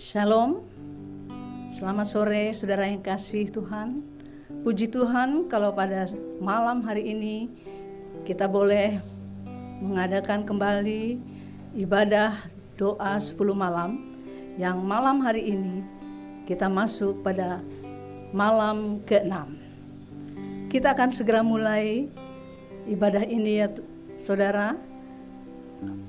Shalom, selamat sore saudara yang kasih Tuhan. Puji Tuhan kalau pada malam hari ini kita boleh mengadakan kembali ibadah doa 10 malam. Yang malam hari ini kita masuk pada malam ke-6. Kita akan segera mulai ibadah ini ya saudara.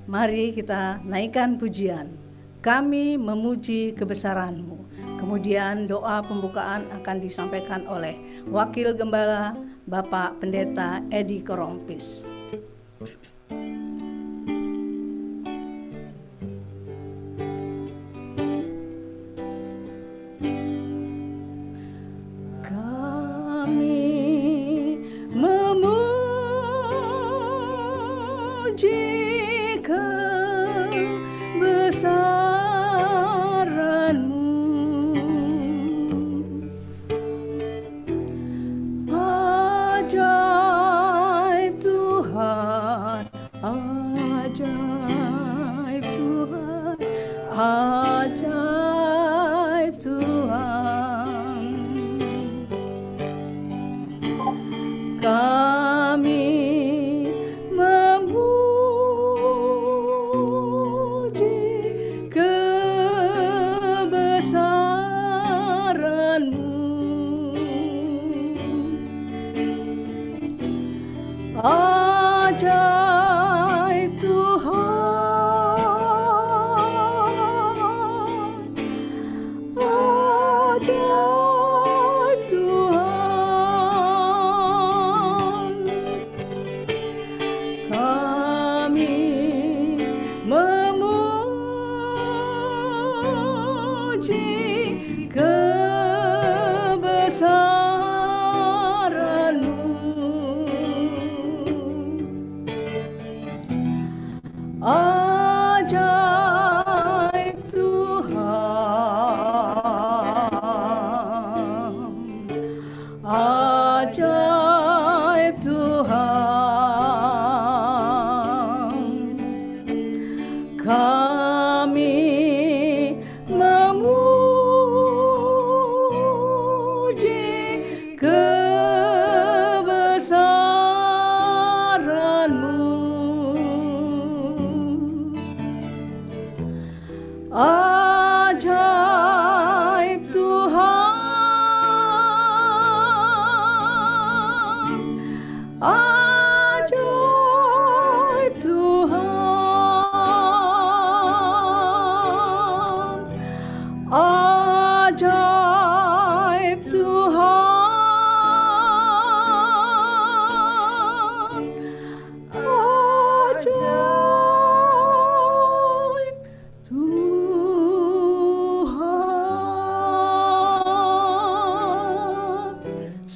Mari kita naikkan pujian. Kami memuji kebesaran-Mu. Kemudian doa pembukaan akan disampaikan oleh Wakil Gembala Bapak Pendeta Edi Korompis.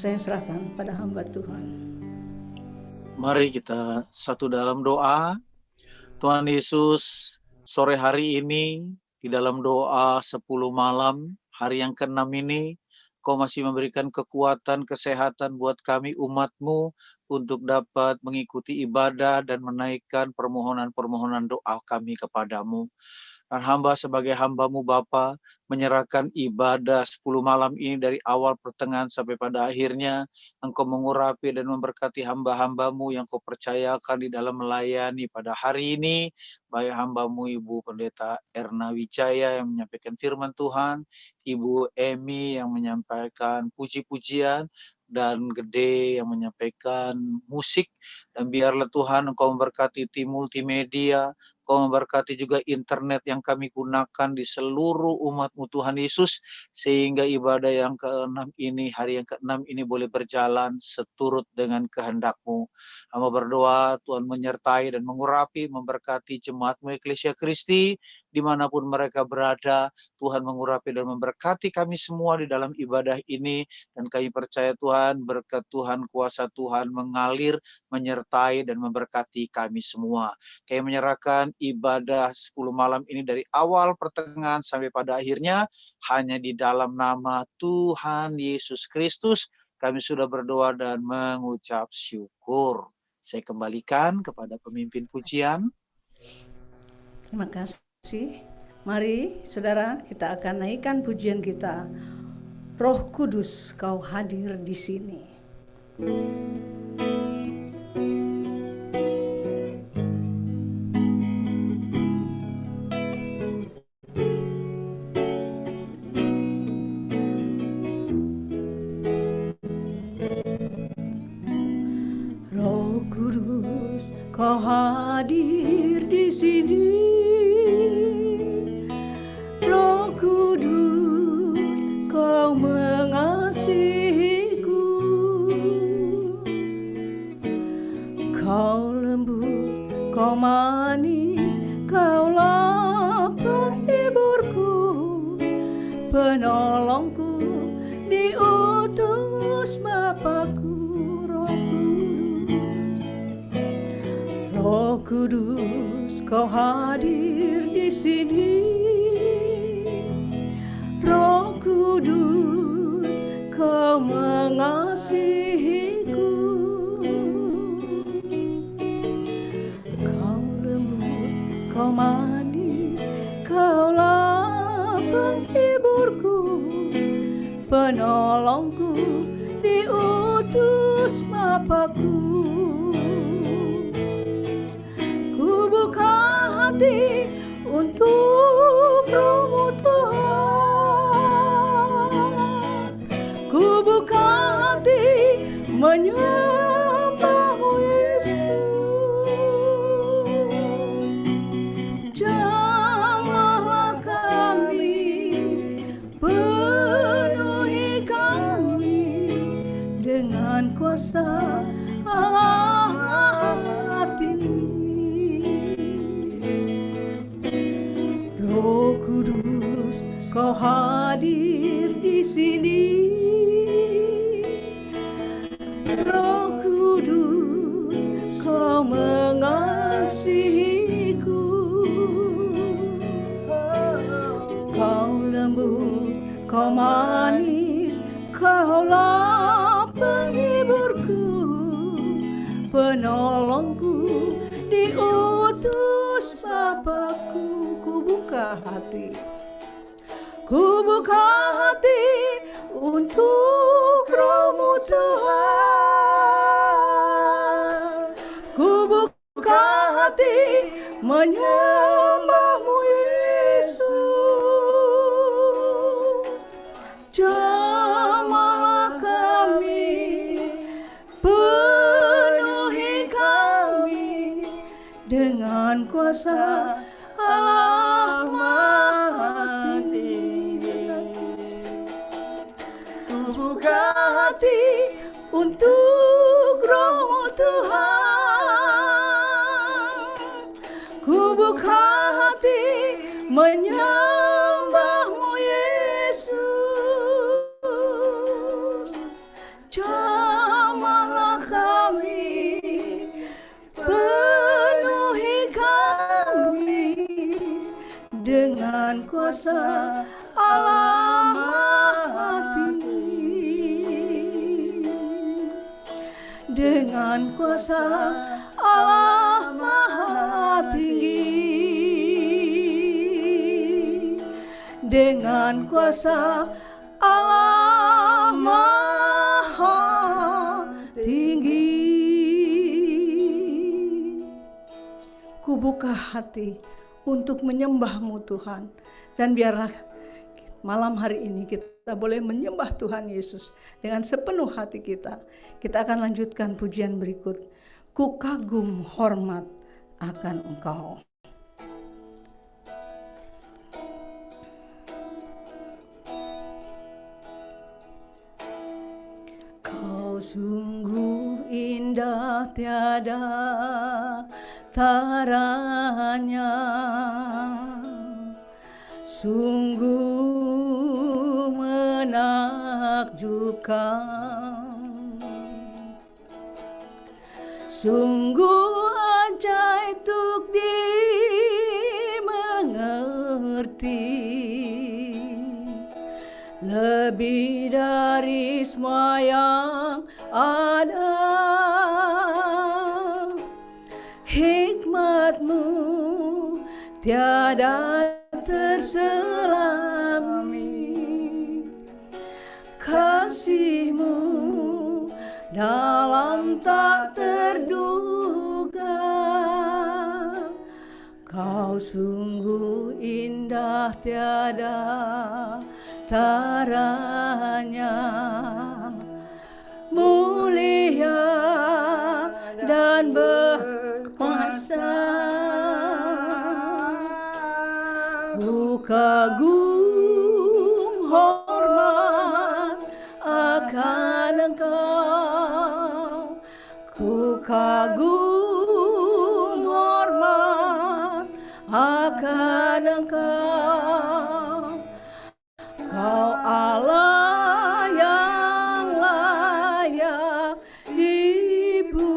Saya serahkan pada hamba Tuhan. Mari kita satu dalam doa. Tuhan Yesus, sore hari ini di dalam doa 10 malam, hari yang ke-6 ini, Kau masih memberikan kekuatan, kesehatan buat kami umat-Mu untuk dapat mengikuti ibadah dan menaikkan permohonan-permohonan doa kami kepadamu. Dan hamba sebagai hamba-Mu Bapa menyerahkan ibadah 10 malam ini dari awal pertengahan sampai pada akhirnya. Engkau mengurapi dan memberkati hamba-hamba-Mu yang Kau percayakan di dalam melayani pada hari ini. Baik hamba-Mu Ibu Pendeta Erna Wijaya yang menyampaikan firman Tuhan, Ibu Emi yang menyampaikan puji-pujian, dan Gede yang menyampaikan musik. Dan biarlah Tuhan Engkau memberkati tim multimedia, Kau memberkati juga internet yang kami gunakan di seluruh umat-Mu Tuhan Yesus, sehingga ibadah yang ke-6 ini, hari yang ke-6 ini boleh berjalan seturut dengan kehendak-Mu. Hamba berdoa Tuhan menyertai dan mengurapi, memberkati jemaat-Mu Eklesia Kristi, dimanapun mereka berada. Tuhan mengurapi dan memberkati kami semua di dalam ibadah ini, dan kami percaya Tuhan, berkat Tuhan, kuasa Tuhan mengalir, menyertai dan memberkati kami semua. Kami menyerahkan ibadah 10 malam ini dari awal pertengahan sampai pada akhirnya hanya di dalam nama Tuhan Yesus Kristus kami sudah berdoa dan mengucap syukur. Saya kembalikan kepada pemimpin pujian. Terima kasih Mari saudara, kita akan naikkan pujian kita. Roh Kudus, Kau hadir di sini. Roh Kudus, Kau hadir di sini. Roh Kudus, Kau mengasihiku. Kau lembut, Kau manis, Kaulah penghiburku, penolongku, diutus Bapa-Ku. Roh Kudus, Kau hadir di sini. Roh Kudus, Kau mengasihiku. Kau lembut, Kau manis, Kaulah penghiburku, penolongku, diutus Bapa-Ku. Ku buka hati untuk Roh-Mu Tuhan. Ku buka hati menyembah-Mu Yesus. Jamahlah kami, penuhi kami dengan kuasa Allah Maha Tinggi. Roh Kudus, Kau hadir di sini. Roh Kudus, Kau mengasihiku. Kau lembut, Kau manis, Kaulah penghiburku, penolongku, diutus Bapa-Ku. Ku buka hati, ku buka hati untuk Roh-Mu Tuhan. Ku buka hati menyembah-Mu Yesus. Jamahlah kami, penuhi kami dengan kuasa Allah Maha Tinggi. Ku buka hati untuk Roh-Mu Tuhan. Ku buka hati menyembah-Mu Yesus. Jamahlah kami, penuhi kami dengan kuasa Allah Maha Tinggi. Dengan kuasa Allah Maha Tinggi. Dengan kuasa Allah Maha Tinggi. Ku buka hati untuk menyembah-Mu Tuhan. Dan biarlah malam hari ini kita boleh menyembah Tuhan Yesus dengan sepenuh hati kita. Kita akan lanjutkan pujian berikut. Ku kagum hormat akan Engkau. Kau sungguh indah tiada taranya, sungguh menakjubkan, sungguh ajaib untuk dimengerti, lebih dari semua yang ada. Hikmat-Mu tiada terselami, kasih-Mu dalam tak terduga. Kau sungguh indah tiada taranya, mulia dan berkuasa. Ku kagum hormat akan Engkau, ku kagum hormat akan Engkau. Kau Allah yang layak dipuji.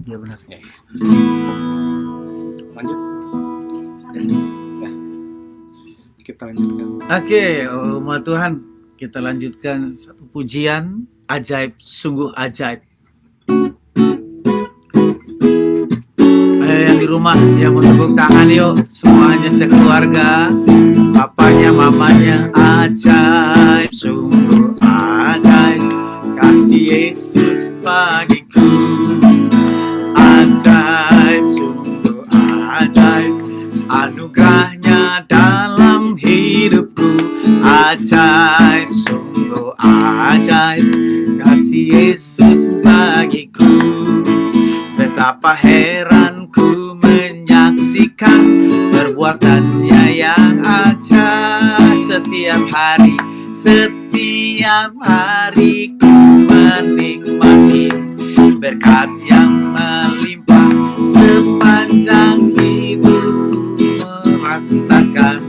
Ya benar. Lanjut. Ya. Kita lanjutkan. Oke, umat Tuhan, kita lanjutkan satu pujian ajaib, sungguh ajaib. Ayo yang di rumah yang mau tepuk tangan yuk, semuanya sekeluarga, papanya, mamanya. Ajaib, sungguh ajaib, kasih Yesus bagiku. Ajaib, sungguh ajaib, anugerahnya dalam hidupku. Ajaib, sungguh ajaib, kasih Yesus bagiku. Betapa heran ku menyaksikan perbuatannya yang ajaib. Setiap hari ku menikmati berkat yang melimpah. Sepanjang hidupku merasakan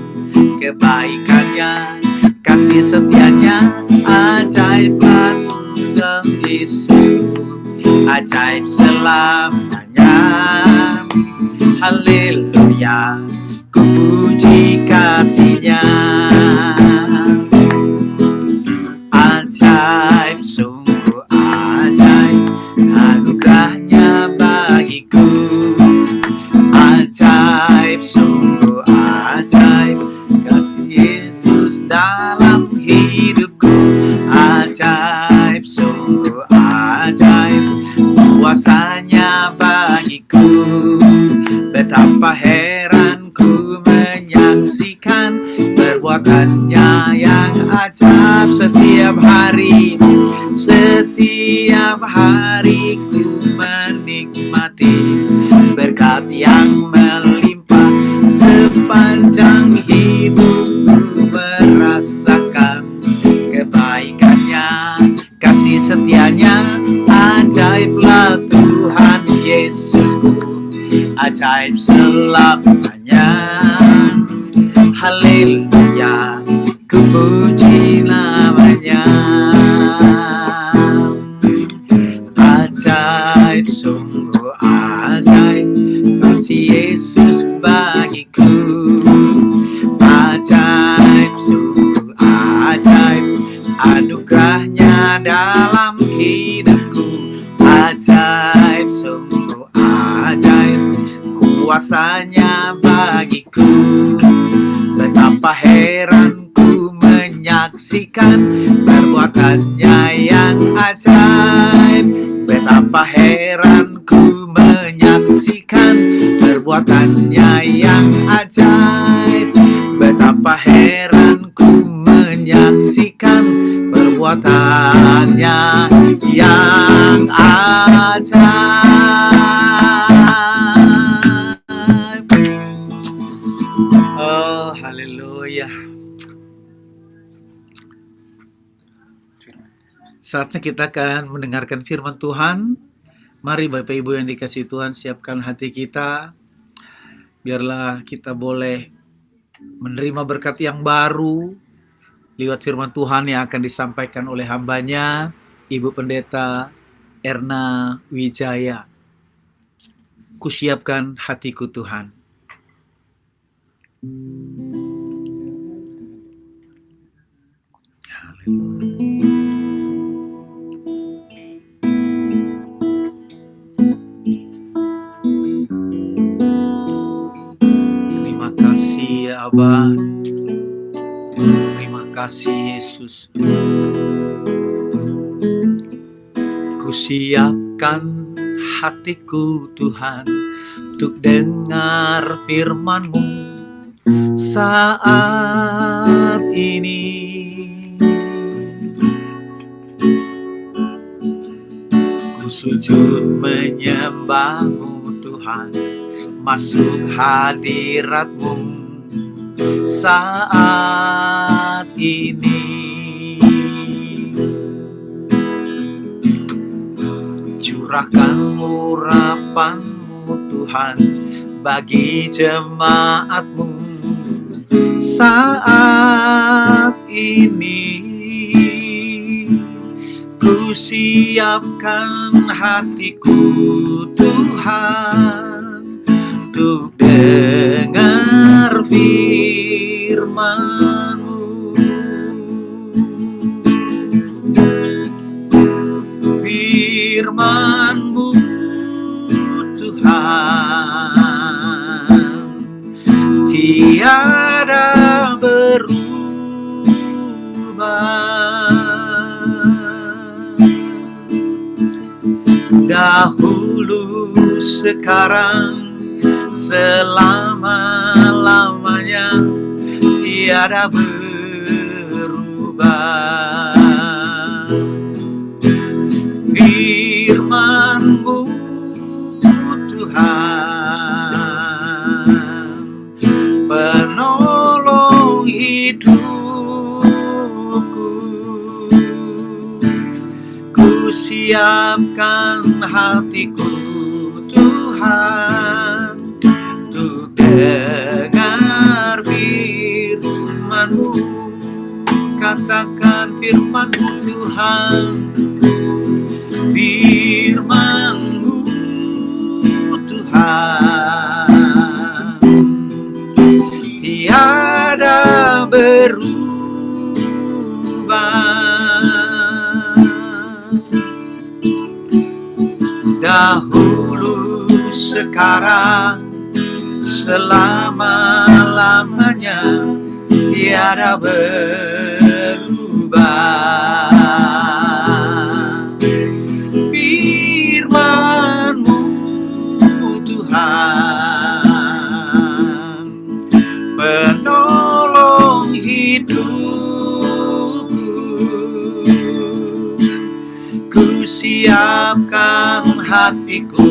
kebaikannya, kasih setianya. Ajaib dan Yesusku, ajaib selamanya. Haleluya, ku puji kasih-Nya. Ajaib, sungguh ajaib, anugerahnya bagiku. Ajaib, sungguh ajaib, kasih Yesus dalam hidupku. Ajaib, sungguh ajaib, kuasanya bagiku. Betapa heran ku menyaksikan perbuatannya yang ajaib. Setiap hari ku menikmati berkat yang melimpah. Sepanjang hidupku merasakan kebaikannya, kasih setianya. Ajaiblah Tuhan Yesusku, ajaib selamanya. Haleluya, ku puji namanya. Ajaib, sungguh ajaib, kasih Yesus bagiku. Ajaib, sungguh ajaib, anugerahnya dalam hidupku. Ajaib, sungguh ajaib, kuasanya bagiku. Betapa heran ku menyaksikan perbuatannya yang ajaib. Betapa heran ku menyaksikan perbuatannya yang ajaib. Betapa heran ku menyaksikan perbuatannya yang ajaib. Oh, haleluya. Saatnya kita akan mendengarkan firman Tuhan. Mari Bapak Ibu yang dikasihi Tuhan, siapkan hati kita. Biarlah kita boleh menerima berkat yang baru lewat firman Tuhan yang akan disampaikan oleh hambanya, Ibu Pendeta Erna Wijaya. Kusiapkan hatiku Tuhan. Haleluya. Bapa. Terima kasih Yesus. Ku siapkan hatiku Tuhan untuk dengar firman-Mu saat ini. Ku sujud menyembah-Mu Tuhan, masuk hadirat-Mu saat ini. Curahkan urapan-Mu Tuhan bagi jemaat-Mu saat ini. Ku siapkan hatiku Tuhan untuk dengar firman-Mu. Firman-Mu Tuhan tiada berubah. Dahulu, sekarang, selama-lamanya tiada berubah. Firman-Mu Tuhan, penolong hidupku. Ku siapkan hatiku Tuhan untuk dengar firman-Mu. Katakan firman-Mu Tuhan, firman-Mu Tuhan tiada berubah. Dahulu, sekarang, selama-lamanya tiada berubah. Firman-Mu Tuhan, penolong hidupku. Ku siapkan hatiku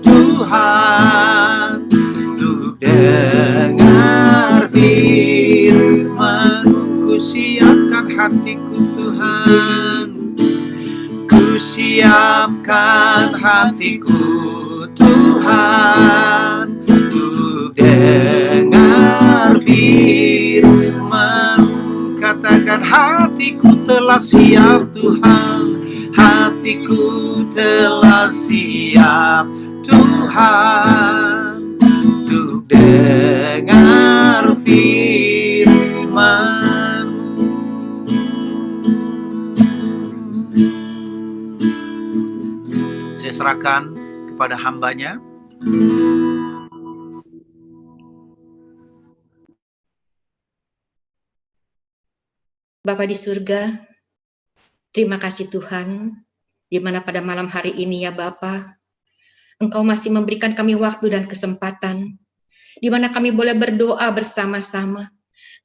Tuhan untuk dengar firman-Mu. Ku siapkan hatiku Tuhan, ku siapkan hatiku Tuhan untuk dengar firman-Mu. Katakan hatiku telah siap Tuhan, hatiku telah siap Tuhan untuk dengar firman-Mu. Saya serahkan kepada hamba-Nya. Bapa di surga, terima kasih Tuhan, di mana pada malam hari ini ya Bapa, Engkau masih memberikan kami waktu dan kesempatan, di mana kami boleh berdoa bersama-sama,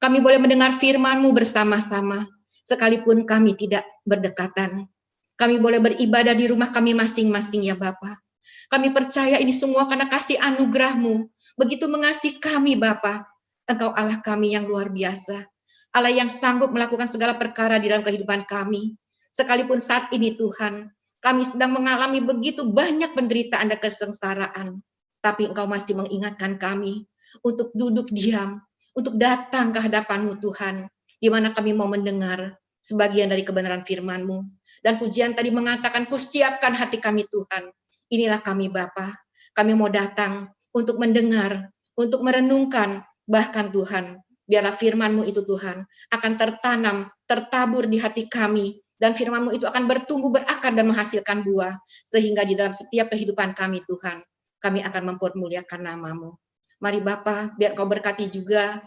kami boleh mendengar firman-Mu bersama-sama, sekalipun kami tidak berdekatan. Kami boleh beribadah di rumah kami masing-masing ya Bapa. Kami percaya ini semua karena kasih anugerah-Mu, begitu mengasihi kami Bapa. Engkau Allah kami yang luar biasa, Allah yang sanggup melakukan segala perkara di dalam kehidupan kami. Sekalipun saat ini Tuhan, kami sedang mengalami begitu banyak penderitaan dan kesengsaraan, tapi Engkau masih mengingatkan kami untuk duduk diam, untuk datang ke hadapan-Mu Tuhan, di mana kami mau mendengar sebagian dari kebenaran firman-Mu. Dan pujian tadi mengatakan, ku siapkan hati kami Tuhan. Inilah kami Bapa, kami mau datang untuk mendengar, untuk merenungkan, bahkan Tuhan, biarlah firman-Mu itu Tuhan akan tertanam, tertabur di hati kami, dan firman-Mu itu akan bertumbuh, berakar, dan menghasilkan buah, sehingga di dalam setiap kehidupan kami Tuhan, kami akan mempermuliakan nama-Mu. Mari Bapa, biar Kau berkati juga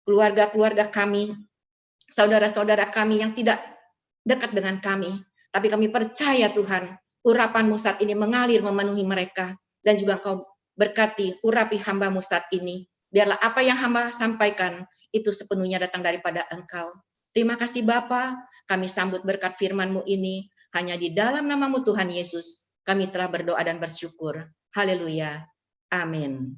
keluarga-keluarga kami, saudara-saudara kami yang tidak dekat dengan kami. Tapi kami percaya Tuhan, urapan-Mu saat ini mengalir memenuhi mereka. Dan juga Engkau berkati, urapi hamba-Mu saat ini. Biarlah apa yang hamba sampaikan, itu sepenuhnya datang daripada Engkau. Terima kasih Bapa, kami sambut berkat firman-Mu ini. Hanya di dalam nama-Mu Tuhan Yesus, kami telah berdoa dan bersyukur. Haleluya. Amin.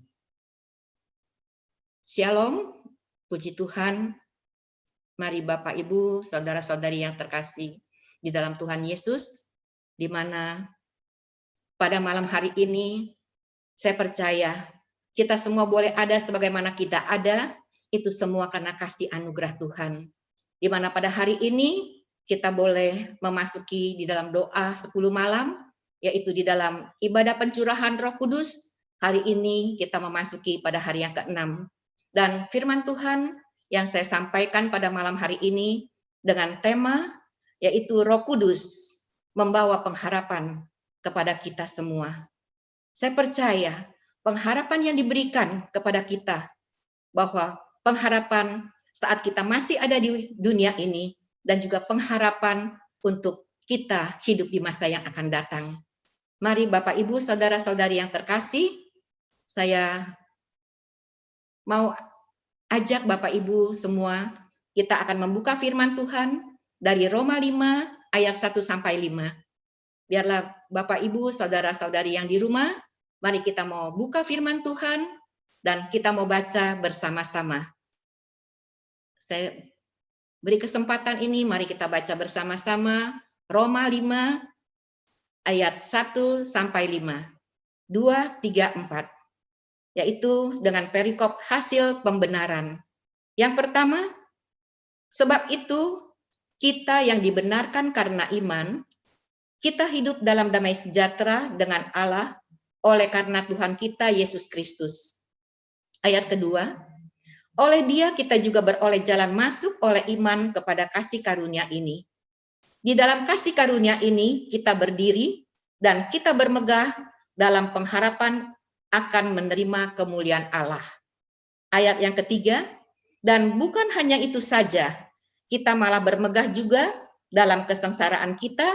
Shalom, puji Tuhan. Mari Bapak, Ibu, saudara-saudari yang terkasih di dalam Tuhan Yesus, di mana pada malam hari ini saya percaya kita semua boleh ada sebagaimana kita ada, itu semua karena kasih anugerah Tuhan. Di mana pada hari ini kita boleh memasuki di dalam doa 10 malam, yaitu di dalam ibadah pencurahan Roh Kudus. Hari ini kita memasuki pada hari yang ke-6. Dan firman Tuhan yang saya sampaikan pada malam hari ini dengan tema yaitu Roh Kudus membawa pengharapan kepada kita semua. Saya percaya pengharapan yang diberikan kepada kita, bahwa pengharapan saat kita masih ada di dunia ini, dan juga pengharapan untuk kita hidup di masa yang akan datang. Mari Bapak, Ibu, saudara-saudari yang terkasih, saya mau ajak Bapak Ibu semua, kita akan membuka firman Tuhan dari Roma 5 ayat 1 sampai 5. Biarlah Bapak Ibu, saudara-saudari yang di rumah, mari kita mau buka firman Tuhan dan kita mau baca bersama-sama. Saya beri kesempatan ini, mari kita baca bersama-sama Roma 5 ayat 1 sampai 5. 2, 3, 4. Yaitu dengan perikop hasil pembenaran. Yang pertama, sebab itu kita yang dibenarkan karena iman, kita hidup dalam damai sejahtera dengan Allah oleh karena Tuhan kita Yesus Kristus. Ayat kedua, oleh Dia kita juga beroleh jalan masuk oleh iman kepada kasih karunia ini. Di dalam kasih karunia ini kita berdiri dan kita bermegah dalam pengharapan akan menerima kemuliaan Allah. Ayat yang ketiga, dan bukan hanya itu saja, kita malah bermegah juga dalam kesengsaraan kita,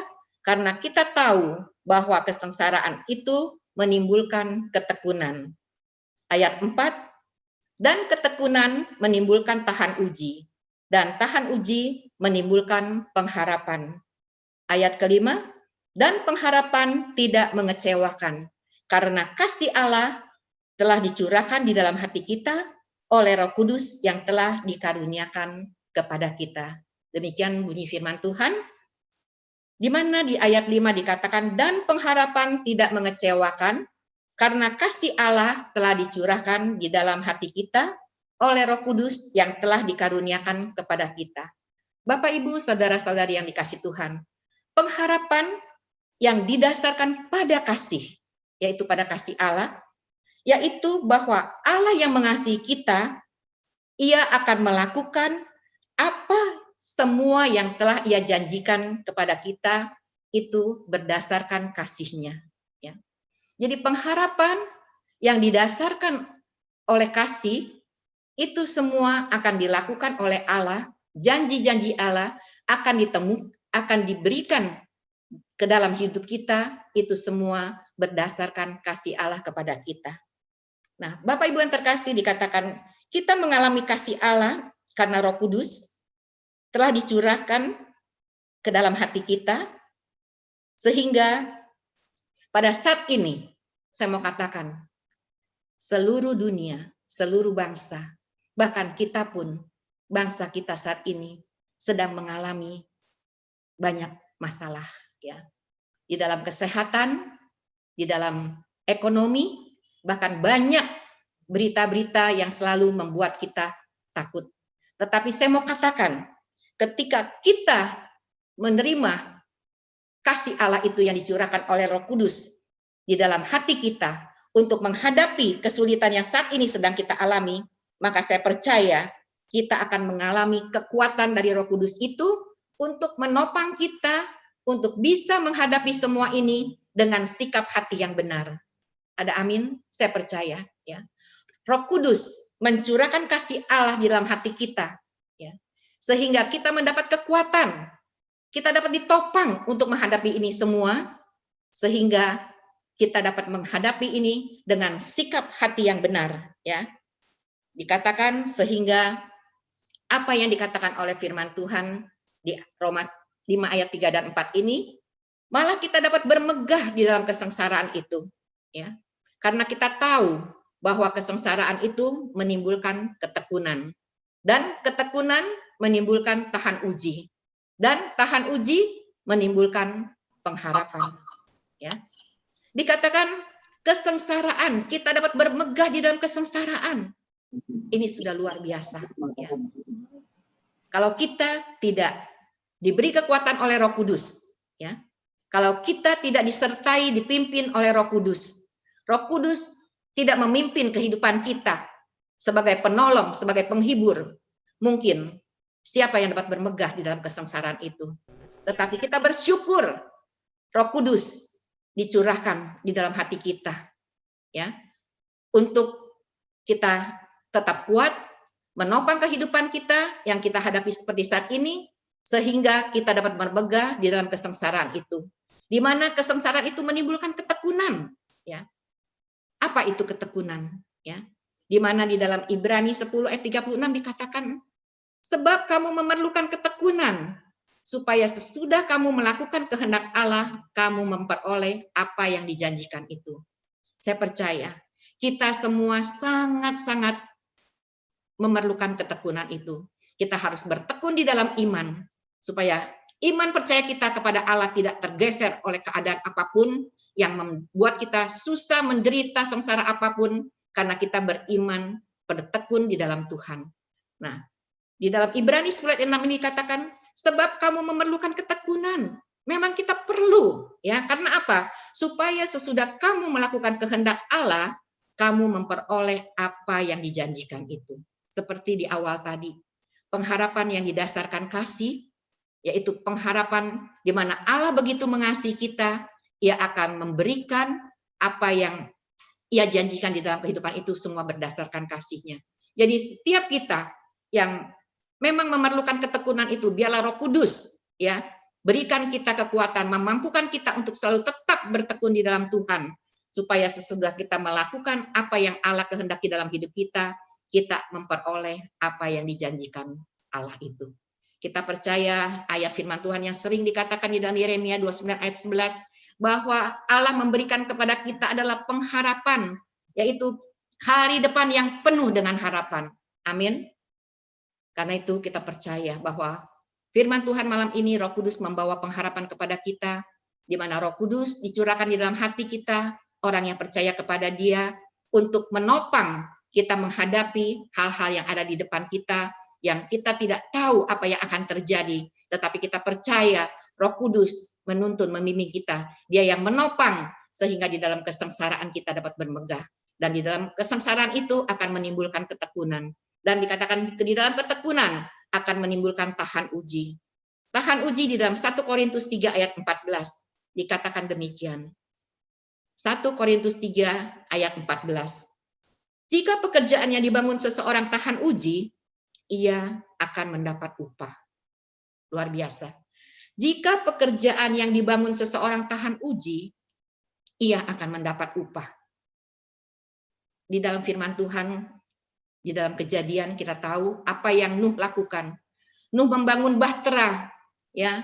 karena kita tahu bahwa kesengsaraan itu menimbulkan ketekunan. Ayat 4, dan ketekunan menimbulkan tahan uji, dan tahan uji menimbulkan pengharapan. Ayat kelima, dan pengharapan tidak mengecewakan, karena kasih Allah telah dicurahkan di dalam hati kita oleh Roh Kudus yang telah dikaruniakan kepada kita. Demikian bunyi firman Tuhan, di mana di ayat 5 dikatakan, dan pengharapan tidak mengecewakan, karena kasih Allah telah dicurahkan di dalam hati kita oleh Roh Kudus yang telah dikaruniakan kepada kita. Bapak, Ibu, saudara-saudari yang dikasih Tuhan, pengharapan yang didasarkan pada kasih, yaitu pada kasih Allah, yaitu bahwa Allah yang mengasihi kita, Ia akan melakukan apa semua yang telah Ia janjikan kepada kita, itu berdasarkan kasih-Nya. Ya. Jadi pengharapan yang didasarkan oleh kasih, itu semua akan dilakukan oleh Allah, janji-janji Allah akan diberikan ke dalam hidup kita, itu semua berdasarkan kasih Allah kepada kita. Nah, Bapak Ibu yang terkasih, dikatakan kita mengalami kasih Allah karena Roh Kudus telah dicurahkan ke dalam hati kita, sehingga pada saat ini saya mau katakan seluruh dunia, seluruh bangsa, bahkan kita pun, bangsa kita saat ini sedang mengalami banyak masalah, ya, di dalam kesehatan, di dalam ekonomi, bahkan banyak berita-berita yang selalu membuat kita takut. Tetapi saya mau katakan, ketika kita menerima kasih Allah itu yang dicurahkan oleh Roh Kudus di dalam hati kita untuk menghadapi kesulitan yang saat ini sedang kita alami, maka saya percaya kita akan mengalami kekuatan dari Roh Kudus itu untuk menopang kita, untuk bisa menghadapi semua ini dengan sikap hati yang benar. Ada amin? Saya percaya. Ya. Roh Kudus mencurahkan kasih Allah di dalam hati kita, ya, sehingga kita mendapat kekuatan, kita dapat ditopang untuk menghadapi ini semua, sehingga kita dapat menghadapi ini dengan sikap hati yang benar, ya. Dikatakan sehingga apa yang dikatakan oleh firman Tuhan di Roma 5 ayat 3 dan 4 ini, malah kita dapat bermegah di dalam kesengsaraan itu, ya. Karena kita tahu bahwa kesengsaraan itu menimbulkan ketekunan, dan ketekunan menimbulkan tahan uji, dan tahan uji menimbulkan pengharapan, ya. Dikatakan kesengsaraan, kita dapat bermegah di dalam kesengsaraan. Ini sudah luar biasa, ya. Kalau kita tidak diberi kekuatan oleh Roh Kudus, ya. Kalau kita tidak disertai, dipimpin oleh Roh Kudus tidak memimpin kehidupan kita sebagai penolong, sebagai penghibur, mungkin siapa yang dapat bermegah di dalam kesengsaraan itu. Tetapi kita bersyukur Roh Kudus dicurahkan di dalam hati kita, ya, untuk kita tetap kuat menopang kehidupan kita yang kita hadapi seperti saat ini, sehingga kita dapat bermegah di dalam kesengsaraan itu, di mana kesengsaraan itu menimbulkan ketekunan, ya. Apa itu ketekunan, ya? Di mana di dalam Ibrani 10 ayat 36 dikatakan, sebab kamu memerlukan ketekunan supaya sesudah kamu melakukan kehendak Allah, kamu memperoleh apa yang dijanjikan itu. Saya percaya kita semua sangat-sangat memerlukan ketekunan itu. Kita harus bertekun di dalam iman, supaya iman percaya kita kepada Allah tidak tergeser oleh keadaan apapun yang membuat kita susah, menderita, sengsara apapun, karena kita beriman, bertekun di dalam Tuhan. Nah, di dalam Ibrani 10 ayat 6 ini katakan, sebab kamu memerlukan ketekunan. Memang kita perlu, ya, karena apa? Supaya sesudah kamu melakukan kehendak Allah, kamu memperoleh apa yang dijanjikan itu. Seperti di awal tadi, pengharapan yang didasarkan kasih, yaitu pengharapan di mana Allah begitu mengasihi kita, Ia akan memberikan apa yang Ia janjikan di dalam kehidupan itu, semua berdasarkan kasih-Nya. Jadi setiap kita yang memang memerlukan ketekunan itu, biarlah Roh Kudus, ya, berikan kita kekuatan, memampukan kita untuk selalu tetap bertekun di dalam Tuhan, supaya sesudah kita melakukan apa yang Allah kehendaki dalam hidup kita, kita memperoleh apa yang dijanjikan Allah itu. Kita percaya ayat firman Tuhan yang sering dikatakan di dalam Yeremia 29 ayat 11, bahwa Allah memberikan kepada kita adalah pengharapan, yaitu hari depan yang penuh dengan harapan. Amin. Karena itu kita percaya bahwa firman Tuhan malam ini, Roh Kudus membawa pengharapan kepada kita, di mana Roh Kudus dicurahkan di dalam hati kita, orang yang percaya kepada Dia, untuk menopang kita menghadapi hal-hal yang ada di depan kita, yang kita tidak tahu apa yang akan terjadi, tetapi kita percaya Roh Kudus menuntun, membimbing kita. Dia yang menopang sehingga di dalam kesengsaraan kita dapat bermegah. Dan di dalam kesengsaraan itu akan menimbulkan ketekunan. Dan dikatakan di dalam ketekunan akan menimbulkan tahan uji. Tahan uji di dalam 1 Korintus 3 ayat 14 dikatakan demikian. 1 Korintus 3 ayat 14. Jika pekerjaan yang dibangun seseorang tahan uji, ia akan mendapat upah. Luar biasa. Jika pekerjaan yang dibangun seseorang tahan uji, ia akan mendapat upah. Di dalam firman Tuhan, di dalam Kejadian kita tahu apa yang Nuh lakukan. Nuh membangun bahtera, ya.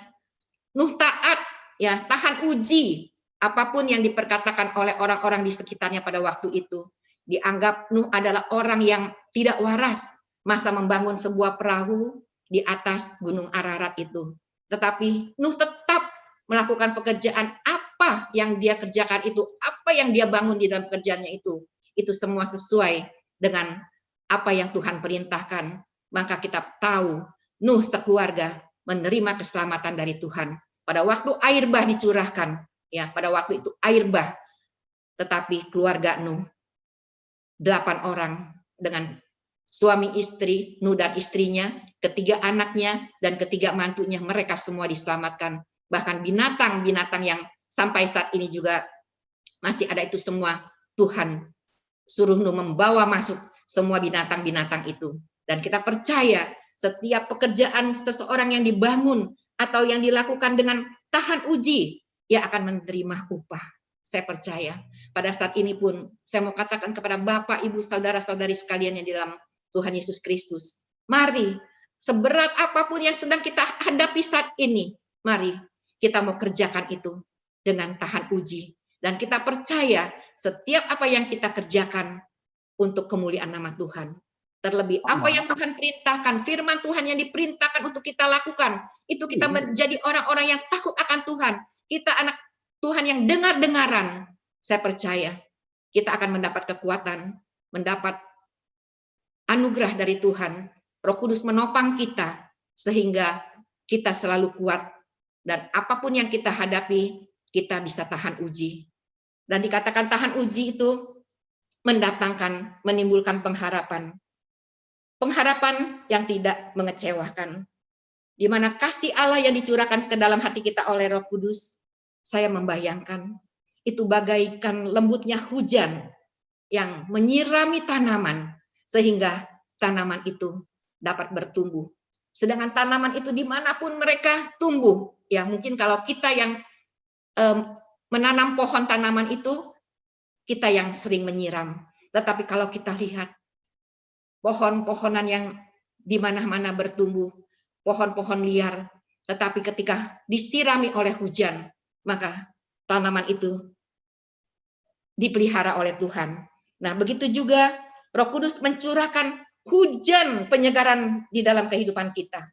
Nuh taat, ya, tahan uji apapun yang diperkatakan oleh orang-orang di sekitarnya pada waktu itu. Dianggap Nuh adalah orang yang tidak waras masa membangun sebuah perahu di atas Gunung Ararat itu. Tetapi Nuh tetap melakukan pekerjaan apa yang dia kerjakan itu, apa yang dia bangun di dalam pekerjaannya itu semua sesuai dengan apa yang Tuhan perintahkan. Maka kita tahu Nuh sekeluarga menerima keselamatan dari Tuhan. Pada waktu air bah dicurahkan, ya, pada waktu itu air bah, tetapi keluarga Nuh 8 orang dengan suami istri, Nuh dan istrinya, ketiga anaknya, dan ketiga mantunya, mereka semua diselamatkan. Bahkan binatang-binatang yang sampai saat ini juga masih ada itu semua, Tuhan suruh Nuh membawa masuk semua binatang-binatang itu. Dan kita percaya setiap pekerjaan seseorang yang dibangun atau yang dilakukan dengan tahan uji, ia akan menerima upah. Saya percaya pada saat ini pun saya mau katakan kepada Bapak, Ibu, saudara-saudari sekalian yang di dalam Tuhan Yesus Kristus, mari seberat apapun yang sedang kita hadapi saat ini, mari kita mau kerjakan itu dengan tahan uji. Dan kita percaya setiap apa yang kita kerjakan untuk kemuliaan nama Tuhan. Terlebih apa yang Tuhan perintahkan, firman Tuhan yang diperintahkan untuk kita lakukan, itu kita menjadi orang-orang yang takut akan Tuhan. Kita anak Tuhan yang dengar-dengaran. Saya percaya kita akan mendapat kekuatan, mendapat anugerah dari Tuhan. Roh Kudus menopang kita sehingga kita selalu kuat, dan apapun yang kita hadapi, kita bisa tahan uji. Dan dikatakan tahan uji itu mendatangkan, menimbulkan pengharapan. Pengharapan yang tidak mengecewakan. Di mana kasih Allah yang dicurahkan ke dalam hati kita oleh Roh Kudus, saya membayangkan itu bagaikan lembutnya hujan yang menyirami tanaman sehingga tanaman itu dapat bertumbuh. Sedangkan tanaman itu dimanapun mereka tumbuh, ya mungkin kalau kita yang menanam pohon tanaman itu, kita yang sering menyiram. Tetapi kalau kita lihat pohon-pohonan yang di mana-mana bertumbuh, pohon-pohon liar, tetapi ketika disirami oleh hujan, maka tanaman itu dipelihara oleh Tuhan. Nah, begitu juga Roh Kudus mencurahkan hujan penyegaran di dalam kehidupan kita.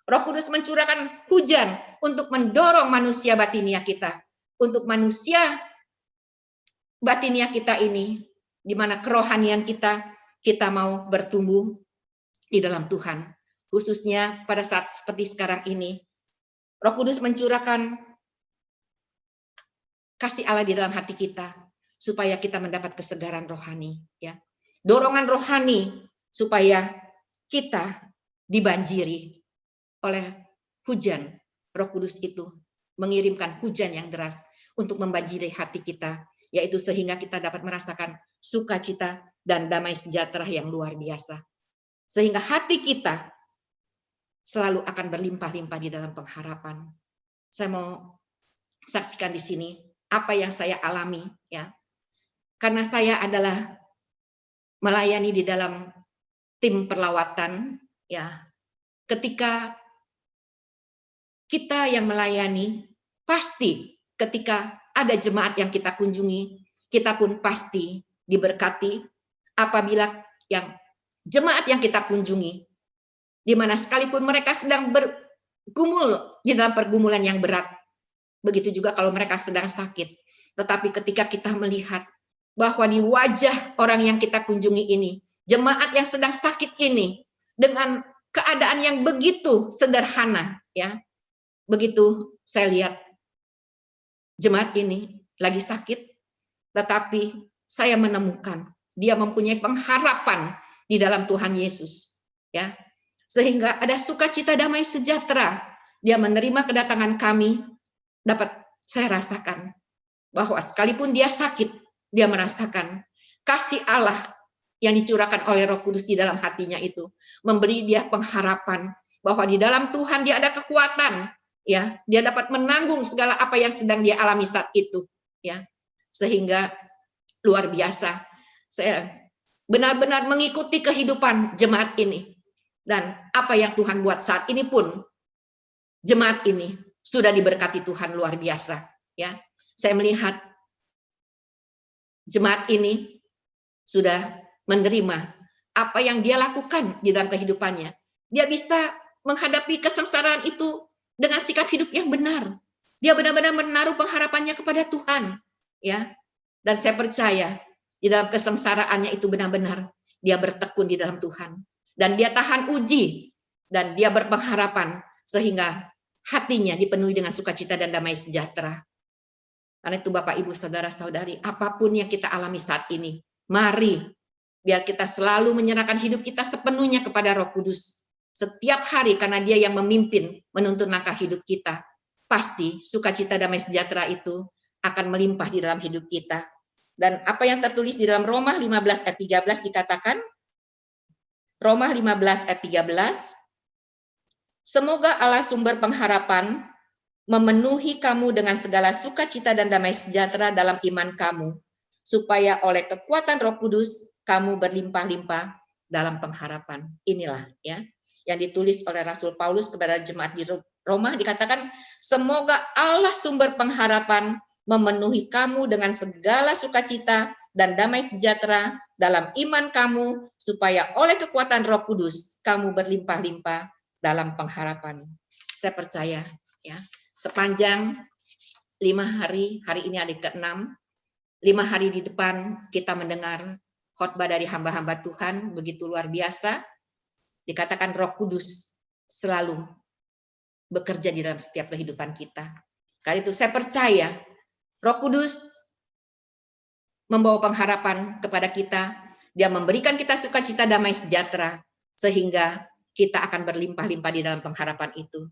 Roh Kudus mencurahkan hujan untuk mendorong manusia batinia kita, untuk manusia batinia kita ini, di mana kerohanian kita mau bertumbuh di dalam Tuhan. Khususnya pada saat seperti sekarang ini, Roh Kudus mencurahkan kasih Allah di dalam hati kita, supaya kita mendapat kesegaran rohani, ya. Dorongan rohani supaya kita dibanjiri oleh hujan. Roh Kudus itu mengirimkan hujan yang deras untuk membanjiri hati kita, yaitu sehingga kita dapat merasakan sukacita dan damai sejahtera yang luar biasa. Sehingga hati kita selalu akan berlimpah-limpah di dalam pengharapan. Saya mau saksikan di sini apa yang saya alami, ya. Karena saya adalah melayani di dalam tim perlawatan, ya. Ketika kita yang melayani, pasti ketika ada jemaat yang kita kunjungi, kita pun pasti diberkati apabila yang jemaat yang kita kunjungi, di mana sekalipun mereka sedang bergumul di dalam pergumulan yang berat, begitu juga kalau mereka sedang sakit. Tetapi ketika kita melihat bahwa di wajah orang yang kita kunjungi ini, jemaat yang sedang sakit ini, dengan keadaan yang begitu sederhana, ya, begitu saya lihat jemaat ini lagi sakit, tetapi saya menemukan dia mempunyai pengharapan di dalam Tuhan Yesus, ya, sehingga ada sukacita damai sejahtera. Dia menerima kedatangan kami. Dapat saya rasakan bahwa sekalipun dia sakit, dia merasakan kasih Allah yang dicurahkan oleh Roh Kudus di dalam hatinya itu, memberi dia pengharapan bahwa di dalam Tuhan dia ada kekuatan, ya, dia dapat menanggung segala apa yang sedang dia alami saat itu, ya, sehingga luar biasa. Saya benar-benar mengikuti kehidupan jemaat ini, dan apa yang Tuhan buat saat ini pun jemaat ini sudah diberkati Tuhan luar biasa, ya. Saya melihat jemaat ini sudah menerima apa yang dia lakukan di dalam kehidupannya. Dia bisa menghadapi kesengsaraan itu dengan sikap hidup yang benar. Dia benar-benar menaruh pengharapannya kepada Tuhan, ya. Dan saya percaya di dalam kesengsaraannya itu benar-benar dia bertekun di dalam Tuhan, dan dia tahan uji, dan dia berpengharapan sehingga hatinya dipenuhi dengan sukacita dan damai sejahtera. Karena itu Bapak, Ibu, Saudara-saudari, apapun yang kita alami saat ini, mari biar kita selalu menyerahkan hidup kita sepenuhnya kepada Roh Kudus. Setiap hari, karena dia yang memimpin, menuntun langkah hidup kita. Pasti sukacita damai sejahtera itu akan melimpah di dalam hidup kita. Dan apa yang tertulis di dalam Roma 15 ayat 13 dikatakan, Roma 15 ayat 13. Semoga Allah sumber pengharapan memenuhi kamu dengan segala sukacita dan damai sejahtera dalam iman kamu, supaya oleh kekuatan Roh Kudus kamu berlimpah-limpah dalam pengharapan. Inilah ya yang ditulis oleh Rasul Paulus kepada jemaat di Roma, dikatakan semoga Allah sumber pengharapan memenuhi kamu dengan segala sukacita dan damai sejahtera dalam iman kamu, supaya oleh kekuatan Roh Kudus kamu berlimpah-limpah dalam pengharapan. Saya percaya ya, sepanjang 5 hari, hari ini hari ke-6, 5 hari di depan kita mendengar khotbah dari hamba-hamba Tuhan begitu luar biasa. Dikatakan Roh Kudus selalu bekerja di dalam setiap kehidupan kita. Karena itu saya percaya Roh Kudus membawa pengharapan kepada kita. Dia memberikan kita sukacita damai sejahtera sehingga kita akan berlimpah-limpah di dalam pengharapan itu.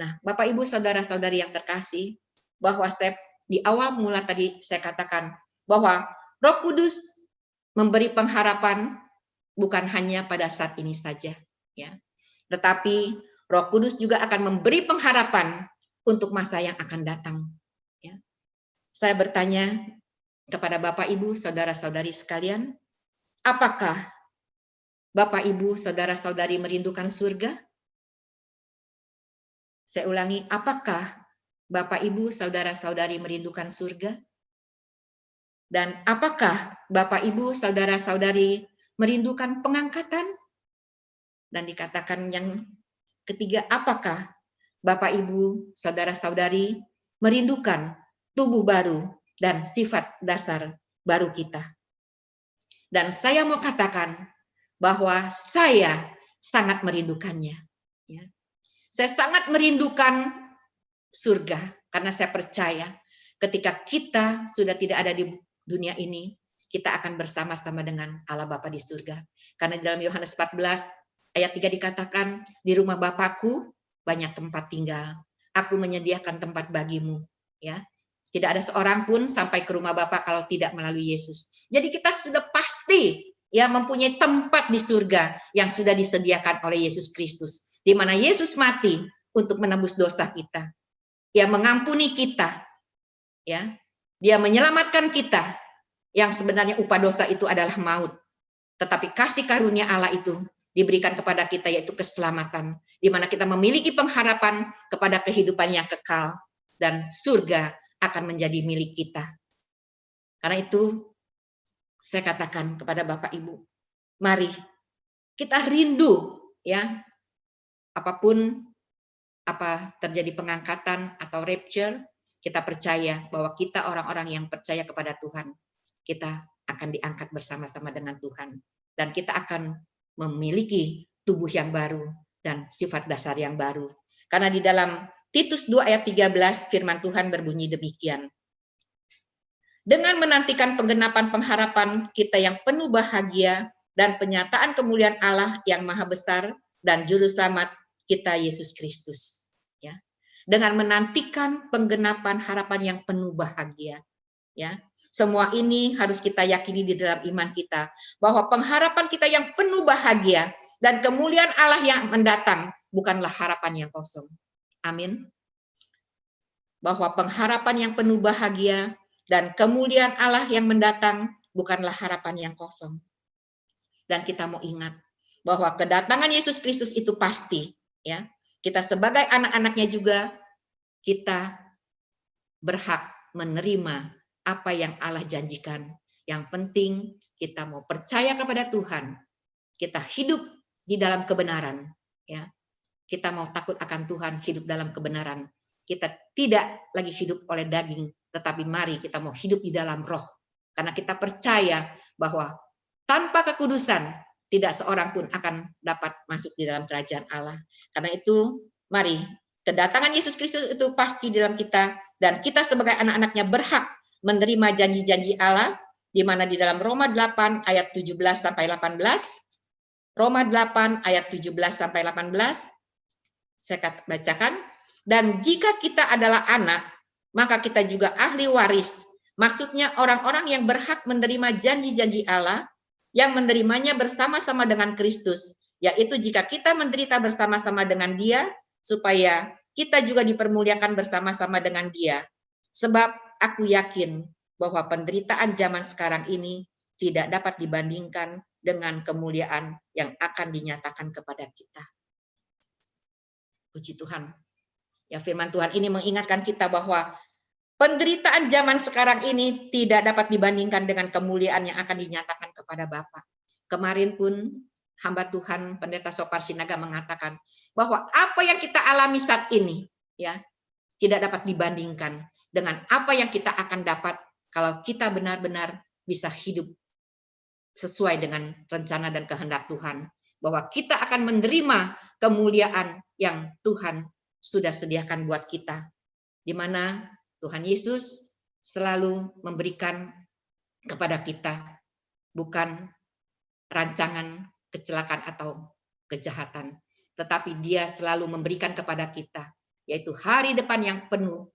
Nah, Bapak Ibu saudara-saudari yang terkasih, bahwa saya di awal mula tadi saya katakan bahwa Roh Kudus memberi pengharapan bukan hanya pada saat ini saja, ya. Tetapi Roh Kudus juga akan memberi pengharapan untuk masa yang akan datang, ya. Saya bertanya kepada Bapak Ibu saudara-saudari sekalian, apakah Bapak Ibu saudara-saudari merindukan surga? Saya ulangi, apakah Bapak Ibu saudara-saudari merindukan surga? Dan apakah Bapak Ibu saudara-saudari merindukan pengangkatan? Dan dikatakan yang ketiga, apakah Bapak Ibu saudara-saudari merindukan tubuh baru dan sifat dasar baru kita? Dan saya mau katakan bahwa saya sangat merindukannya. Ya. Saya sangat merindukan surga karena saya percaya ketika kita sudah tidak ada di dunia ini, kita akan bersama-sama dengan Allah Bapa di surga. Karena di dalam Yohanes 14 ayat 3 dikatakan, di rumah Bapakku banyak tempat tinggal. Aku menyediakan tempat bagimu. Ya, tidak ada seorang pun sampai ke rumah Bapa kalau tidak melalui Yesus. Jadi kita sudah pasti ya mempunyai tempat di surga yang sudah disediakan oleh Yesus Kristus, di mana Yesus mati untuk menebus dosa kita. Dia mengampuni kita, ya. Dia menyelamatkan kita, yang sebenarnya upah dosa itu adalah maut. Tetapi kasih karunia Allah itu diberikan kepada kita, yaitu keselamatan, di mana kita memiliki pengharapan kepada kehidupan yang kekal, dan surga akan menjadi milik kita. Karena itu, saya katakan kepada Bapak Ibu, mari kita rindu, ya, apapun apa terjadi pengangkatan atau rapture, kita percaya bahwa kita orang-orang yang percaya kepada Tuhan, kita akan diangkat bersama-sama dengan Tuhan, dan kita akan memiliki tubuh yang baru dan sifat dasar yang baru. Karena di dalam Titus 2 ayat 13 firman Tuhan berbunyi demikian. Dengan menantikan penggenapan pengharapan kita yang penuh bahagia dan penyataan kemuliaan Allah yang maha besar dan juru selamat kita Yesus Kristus. Ya. Dengan menantikan penggenapan harapan yang penuh bahagia. Ya. Semua ini harus kita yakini di dalam iman kita, bahwa pengharapan kita yang penuh bahagia dan kemuliaan Allah yang mendatang bukanlah harapan yang kosong. Amin. Bahwa pengharapan yang penuh bahagia dan kemuliaan Allah yang mendatang bukanlah harapan yang kosong. Dan kita mau ingat bahwa kedatangan Yesus Kristus itu pasti, ya. Kita sebagai anak-anaknya juga kita berhak menerima apa yang Allah janjikan. Yang penting kita mau percaya kepada Tuhan. Kita hidup di dalam kebenaran, ya. Kita mau takut akan Tuhan, hidup dalam kebenaran. Kita tidak lagi hidup oleh daging, tetapi mari kita mau hidup di dalam roh. Karena kita percaya bahwa tanpa kekudusan tidak seorang pun akan dapat masuk di dalam kerajaan Allah. Karena itu, mari kedatangan Yesus Kristus itu pasti di dalam kita, dan kita sebagai anak-anaknya berhak menerima janji-janji Allah, di mana di dalam Roma 8 ayat 17 sampai 18, Roma 8 ayat 17 sampai 18, saya bacakan. Dan jika kita adalah anak, maka kita juga ahli waris. Maksudnya orang-orang yang berhak menerima janji-janji Allah, yang menerimanya bersama-sama dengan Kristus, yaitu jika kita menderita bersama-sama dengan Dia, supaya kita juga dipermuliakan bersama-sama dengan Dia. Sebab aku yakin bahwa penderitaan zaman sekarang ini tidak dapat dibandingkan dengan kemuliaan yang akan dinyatakan kepada kita. Puji Tuhan. Ya, firman Tuhan ini mengingatkan kita bahwa penderitaan zaman sekarang ini tidak dapat dibandingkan dengan kemuliaan yang akan dinyatakan kepada Bapa. Kemarin pun hamba Tuhan Pendeta Sopar Sinaga mengatakan bahwa apa yang kita alami saat ini ya tidak dapat dibandingkan dengan apa yang kita akan dapat kalau kita benar-benar bisa hidup sesuai dengan rencana dan kehendak Tuhan, bahwa kita akan menerima kemuliaan yang Tuhan sudah sediakan buat kita, di mana Tuhan Yesus selalu memberikan kepada kita bukan rancangan kecelakaan atau kejahatan, tetapi Dia selalu memberikan kepada kita yaitu hari depan yang penuh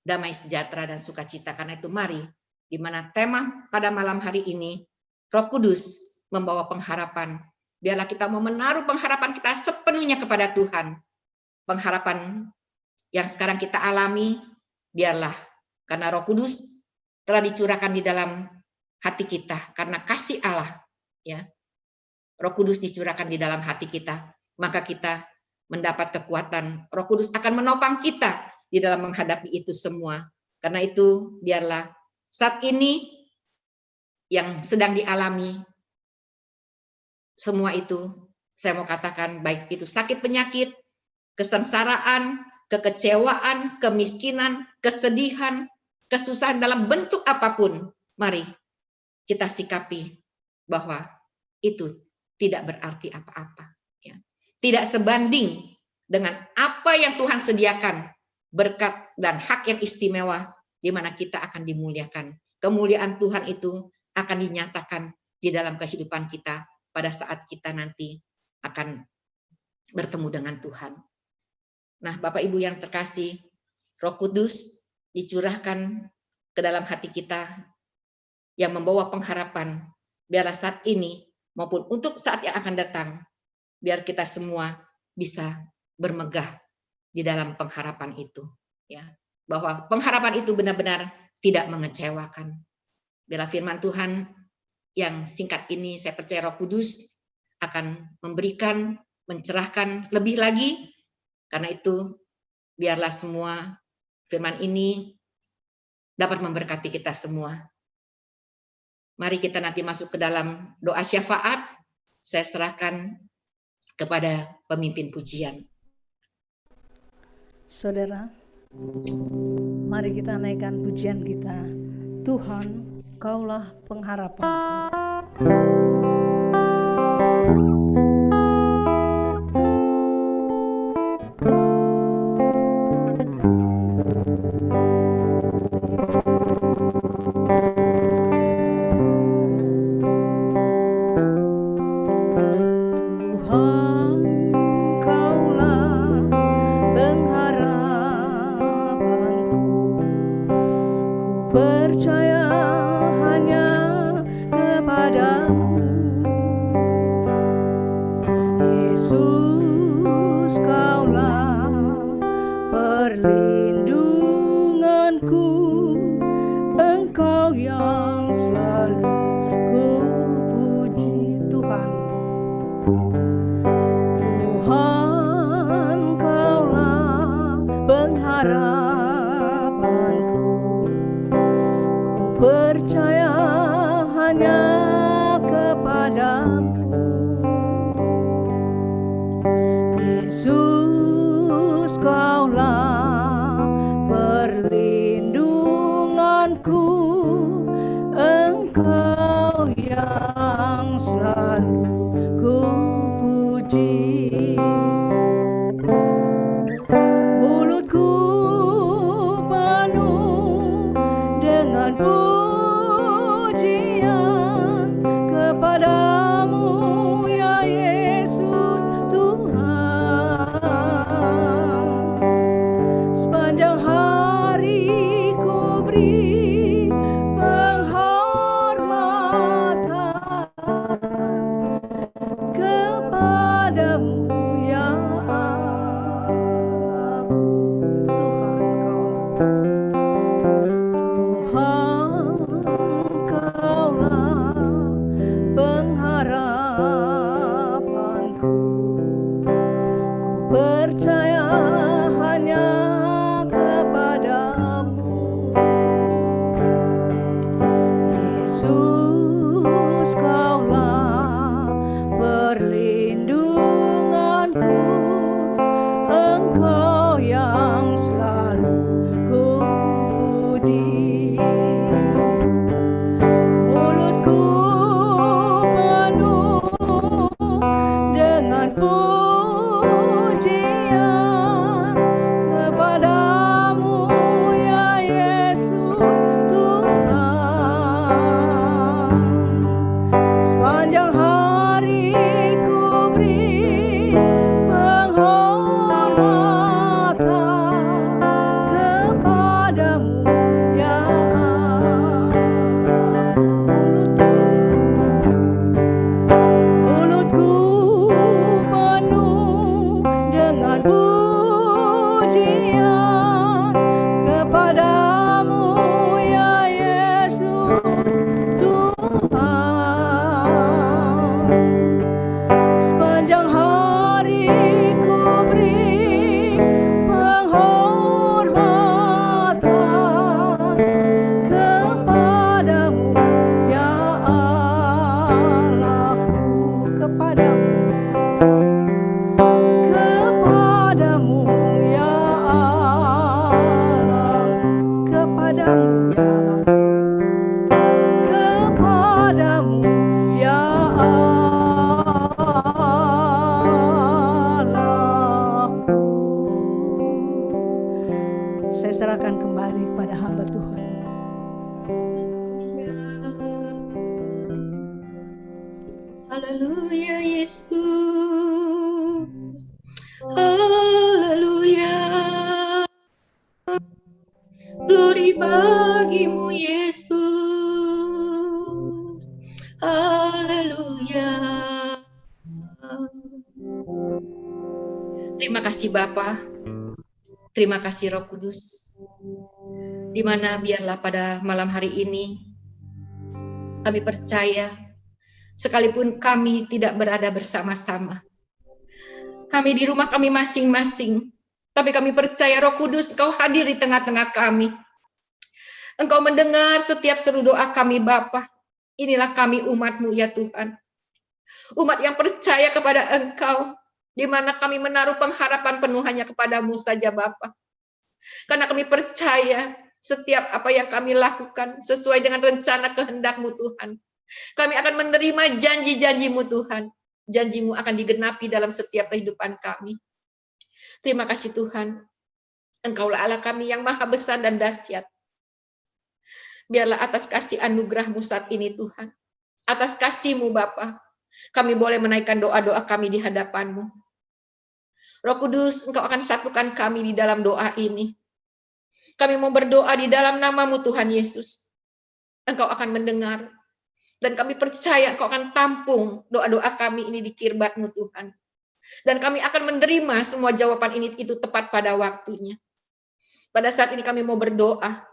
damai sejahtera dan sukacita. Karena itu mari, di mana tema pada malam hari ini Roh Kudus membawa pengharapan. Biarlah kita mau menaruh pengharapan kita sepenuhnya kepada Tuhan. Pengharapan yang sekarang kita alami, biarlah karena Roh Kudus telah dicurahkan di dalam hati kita karena kasih Allah, ya. Roh Kudus dicurahkan di dalam hati kita, maka kita mendapat kekuatan. Roh Kudus akan menopang kita di dalam menghadapi itu semua. Karena itu biarlah saat ini yang sedang dialami semua itu, saya mau katakan baik itu sakit penyakit, kesengsaraan, kekecewaan, kemiskinan, kesedihan, kesusahan dalam bentuk apapun, mari kita sikapi bahwa itu tidak berarti apa-apa, ya. Tidak sebanding dengan apa yang Tuhan sediakan, berkat dan hak yang istimewa di mana kita akan dimuliakan. Kemuliaan Tuhan itu akan dinyatakan di dalam kehidupan kita pada saat kita nanti akan bertemu dengan Tuhan. Nah, Bapak Ibu yang terkasih, Roh Kudus dicurahkan ke dalam hati kita yang membawa pengharapan. Biarlah saat ini maupun untuk saat yang akan datang, biar kita semua bisa bermegah di dalam pengharapan itu, ya. Bahwa pengharapan itu benar-benar tidak mengecewakan. Biarlah firman Tuhan yang singkat ini, saya percaya Roh Kudus akan memberikan, mencerahkan lebih lagi. Karena itu, biarlah semua firman ini dapat memberkati kita semua. Mari kita nanti masuk ke dalam doa syafaat. Saya serahkan kepada pemimpin pujian. Saudara, mari kita naikkan pujian kita. Tuhan, Kaulah pengharapanku. Sepanjang hari ku beri penghormatan kepadamu, ya Allah. Mulutku penuh dengan pujian kepadamu, ya Yesus Tuhan. Sepanjang hari ku beri penghormatan kepadamu, ya Allahku, kepadamu, kepadamu, ya Allah, kepadamu, ya Allah, kepadamu, ya Allahku. Saya serahkan kembali kepada hamba Tuhan. Haleluya Yesus. Haleluya. Glory bagimu Yesus. Haleluya. Terima kasih Bapa. Terima kasih Roh Kudus. Di mana biarlah pada malam hari ini kami percaya, sekalipun kami tidak berada bersama-sama, kami di rumah kami masing-masing, tapi kami percaya Roh Kudus Engkau hadir di tengah-tengah kami. Engkau mendengar setiap seru doa kami Bapa. Inilah kami umat-Mu ya Tuhan. Umat yang percaya kepada Engkau, di mana kami menaruh pengharapan penuh hanya kepada-Mu saja Bapa. Karena kami percaya setiap apa yang kami lakukan sesuai dengan rencana kehendak-Mu Tuhan. Kami akan menerima janji-janji-Mu Tuhan. Janji-Mu akan digenapi dalam setiap kehidupan kami. Terima kasih Tuhan. Engkaulah Allah kami yang maha besar dan dahsyat. Biarlah atas kasih anugerah-Mu saat ini Tuhan. Atas kasih-Mu Bapa, kami boleh menaikkan doa-doa kami di hadapan-Mu. Roh Kudus, Engkau akan satukan kami di dalam doa ini. Kami mau berdoa di dalam nama-Mu Tuhan Yesus. Engkau akan mendengar. Dan kami percaya Engkau akan tampung doa-doa kami ini di kirbat-Mu Tuhan. Dan kami akan menerima semua jawaban ini itu tepat pada waktunya. Pada saat ini kami mau berdoa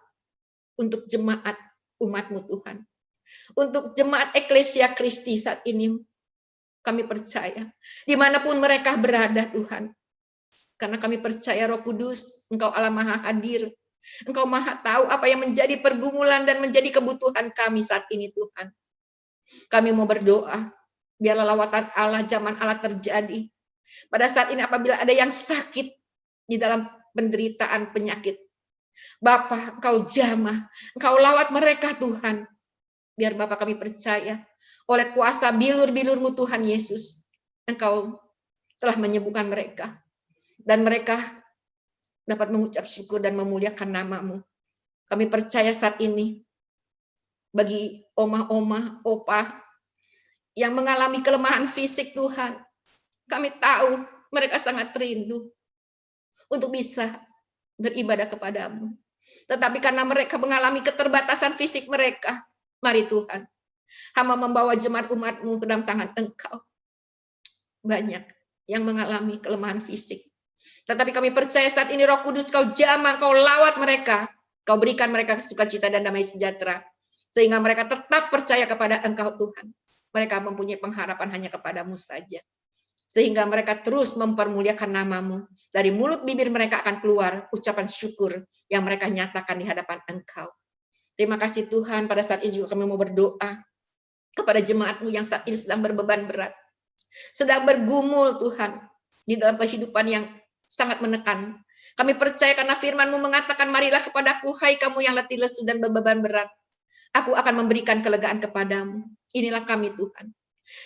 untuk jemaat umat-Mu Tuhan. Untuk jemaat Eklesia Kristi saat ini kami percaya. Dimanapun mereka berada Tuhan. Karena kami percaya Roh Kudus, Engkau Allah Maha Hadir. Engkau Maha tahu apa yang menjadi pergumulan dan menjadi kebutuhan kami saat ini Tuhan. Kami mau berdoa, biarlah lawatan Allah, zaman Allah terjadi. Pada saat ini apabila ada yang sakit di dalam penderitaan penyakit, Bapa, Engkau jamah, Engkau lawat mereka Tuhan. Biar Bapa kami percaya, oleh kuasa bilur-bilur-Mu Tuhan Yesus, Engkau telah menyembuhkan mereka. Dan mereka dapat mengucap syukur dan memuliakan nama-Mu. Kami percaya saat ini, bagi oma-oma, opa, yang mengalami kelemahan fisik Tuhan, kami tahu mereka sangat rindu untuk bisa beribadah kepada-Mu. Tetapi karena mereka mengalami keterbatasan fisik mereka, mari Tuhan, hamba membawa jemaat umat-Mu ke dalam tangan Engkau. Banyak yang mengalami kelemahan fisik. Tetapi kami percaya saat ini Roh Kudus Kau jamah, Kau lawat mereka. Kau berikan mereka sukacita dan damai sejahtera. Sehingga mereka tetap percaya kepada Engkau Tuhan. Mereka mempunyai pengharapan hanya kepada-Mu saja. Sehingga mereka terus mempermuliakan nama-Mu. Dari mulut bibir mereka akan keluar ucapan syukur yang mereka nyatakan di hadapan Engkau. Terima kasih Tuhan, pada saat ini juga kami mau berdoa kepada jemaat-Mu yang saat ini sedang berbeban berat. Sedang bergumul Tuhan, di dalam kehidupan yang sangat menekan. Kami percaya karena firman-Mu mengatakan, marilah kepadaku, hai kamu yang letih lesu dan berbeban berat. Aku akan memberikan kelegaan kepadamu. Inilah kami Tuhan.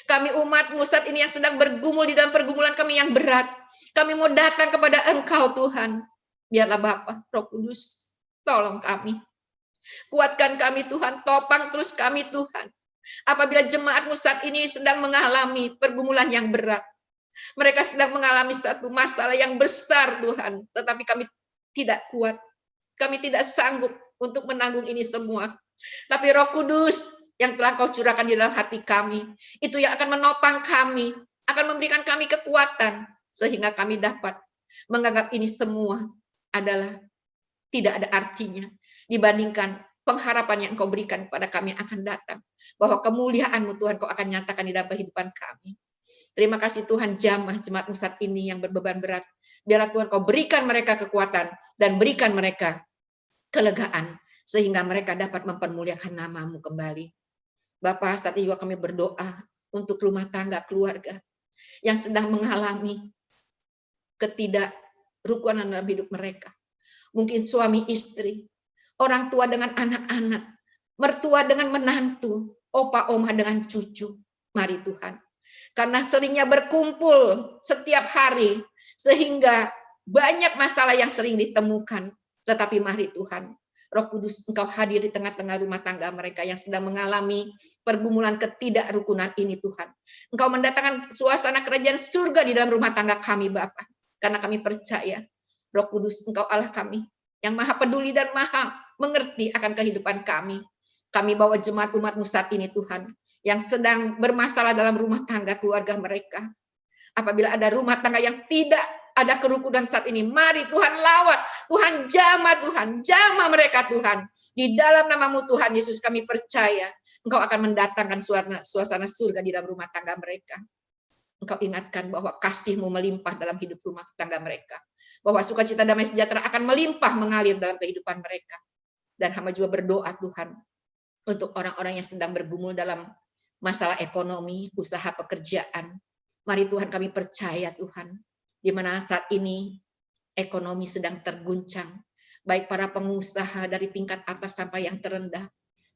Kami umat-Mu saat ini yang sedang bergumul di dalam pergumulan kami yang berat. Kami mau datang kepada Engkau Tuhan. Biarlah Bapa, Roh Kudus, tolong kami. Kuatkan kami Tuhan, topang terus kami Tuhan. Apabila jemaatmu saat ini sedang mengalami pergumulan yang berat, mereka sedang mengalami satu masalah yang besar Tuhan, tetapi kami tidak kuat, kami tidak sanggup untuk menanggung ini semua. Tapi Roh Kudus yang telah Kau curahkan di dalam hati kami, itu yang akan menopang kami, akan memberikan kami kekuatan, sehingga kami dapat menganggap ini semua adalah tidak ada artinya dibandingkan pengharapan yang Kau berikan kepada kami akan datang. Bahwa kemuliaan-Mu Tuhan Kau akan nyatakan di dalam kehidupan kami. Terima kasih Tuhan, jamah jemaat-Mu saat ini yang berbeban berat. Biarlah Tuhan Kau berikan mereka kekuatan dan berikan mereka kelegaan sehingga mereka dapat mempermuliakan nama-Mu kembali. Bapa, saat ini juga kami berdoa untuk rumah tangga keluarga yang sedang mengalami ketidakrukunan dalam hidup mereka. Mungkin suami istri, orang tua dengan anak-anak, mertua dengan menantu, opa oma dengan cucu. Mari Tuhan. Karena seringnya berkumpul setiap hari, sehingga banyak masalah yang sering ditemukan. Tetapi mari Tuhan, Roh Kudus Engkau hadir di tengah-tengah rumah tangga mereka yang sedang mengalami pergumulan ketidakrukunan ini Tuhan. Engkau mendatangkan suasana kerajaan surga di dalam rumah tangga kami Bapa. Karena kami percaya, Roh Kudus Engkau Allah kami, yang maha peduli dan maha mengerti akan kehidupan kami. Kami bawa jemaat umat-Mu saat ini Tuhan, yang sedang bermasalah dalam rumah tangga keluarga mereka. Apabila ada rumah tangga yang tidak ada kerukunan saat ini, mari Tuhan lawat, Tuhan jamah mereka Tuhan. Di dalam nama-Mu Tuhan Yesus kami percaya, Engkau akan mendatangkan suasana surga di dalam rumah tangga mereka. Engkau ingatkan bahwa kasih-Mu melimpah dalam hidup rumah tangga mereka. Bahwa sukacita damai sejahtera akan melimpah mengalir dalam kehidupan mereka. Dan hamba juga berdoa Tuhan, untuk orang-orang yang sedang bergumul dalam masalah ekonomi, usaha pekerjaan. Mari Tuhan kami percaya Tuhan, di mana saat ini ekonomi sedang terguncang, baik para pengusaha dari tingkat atas sampai yang terendah.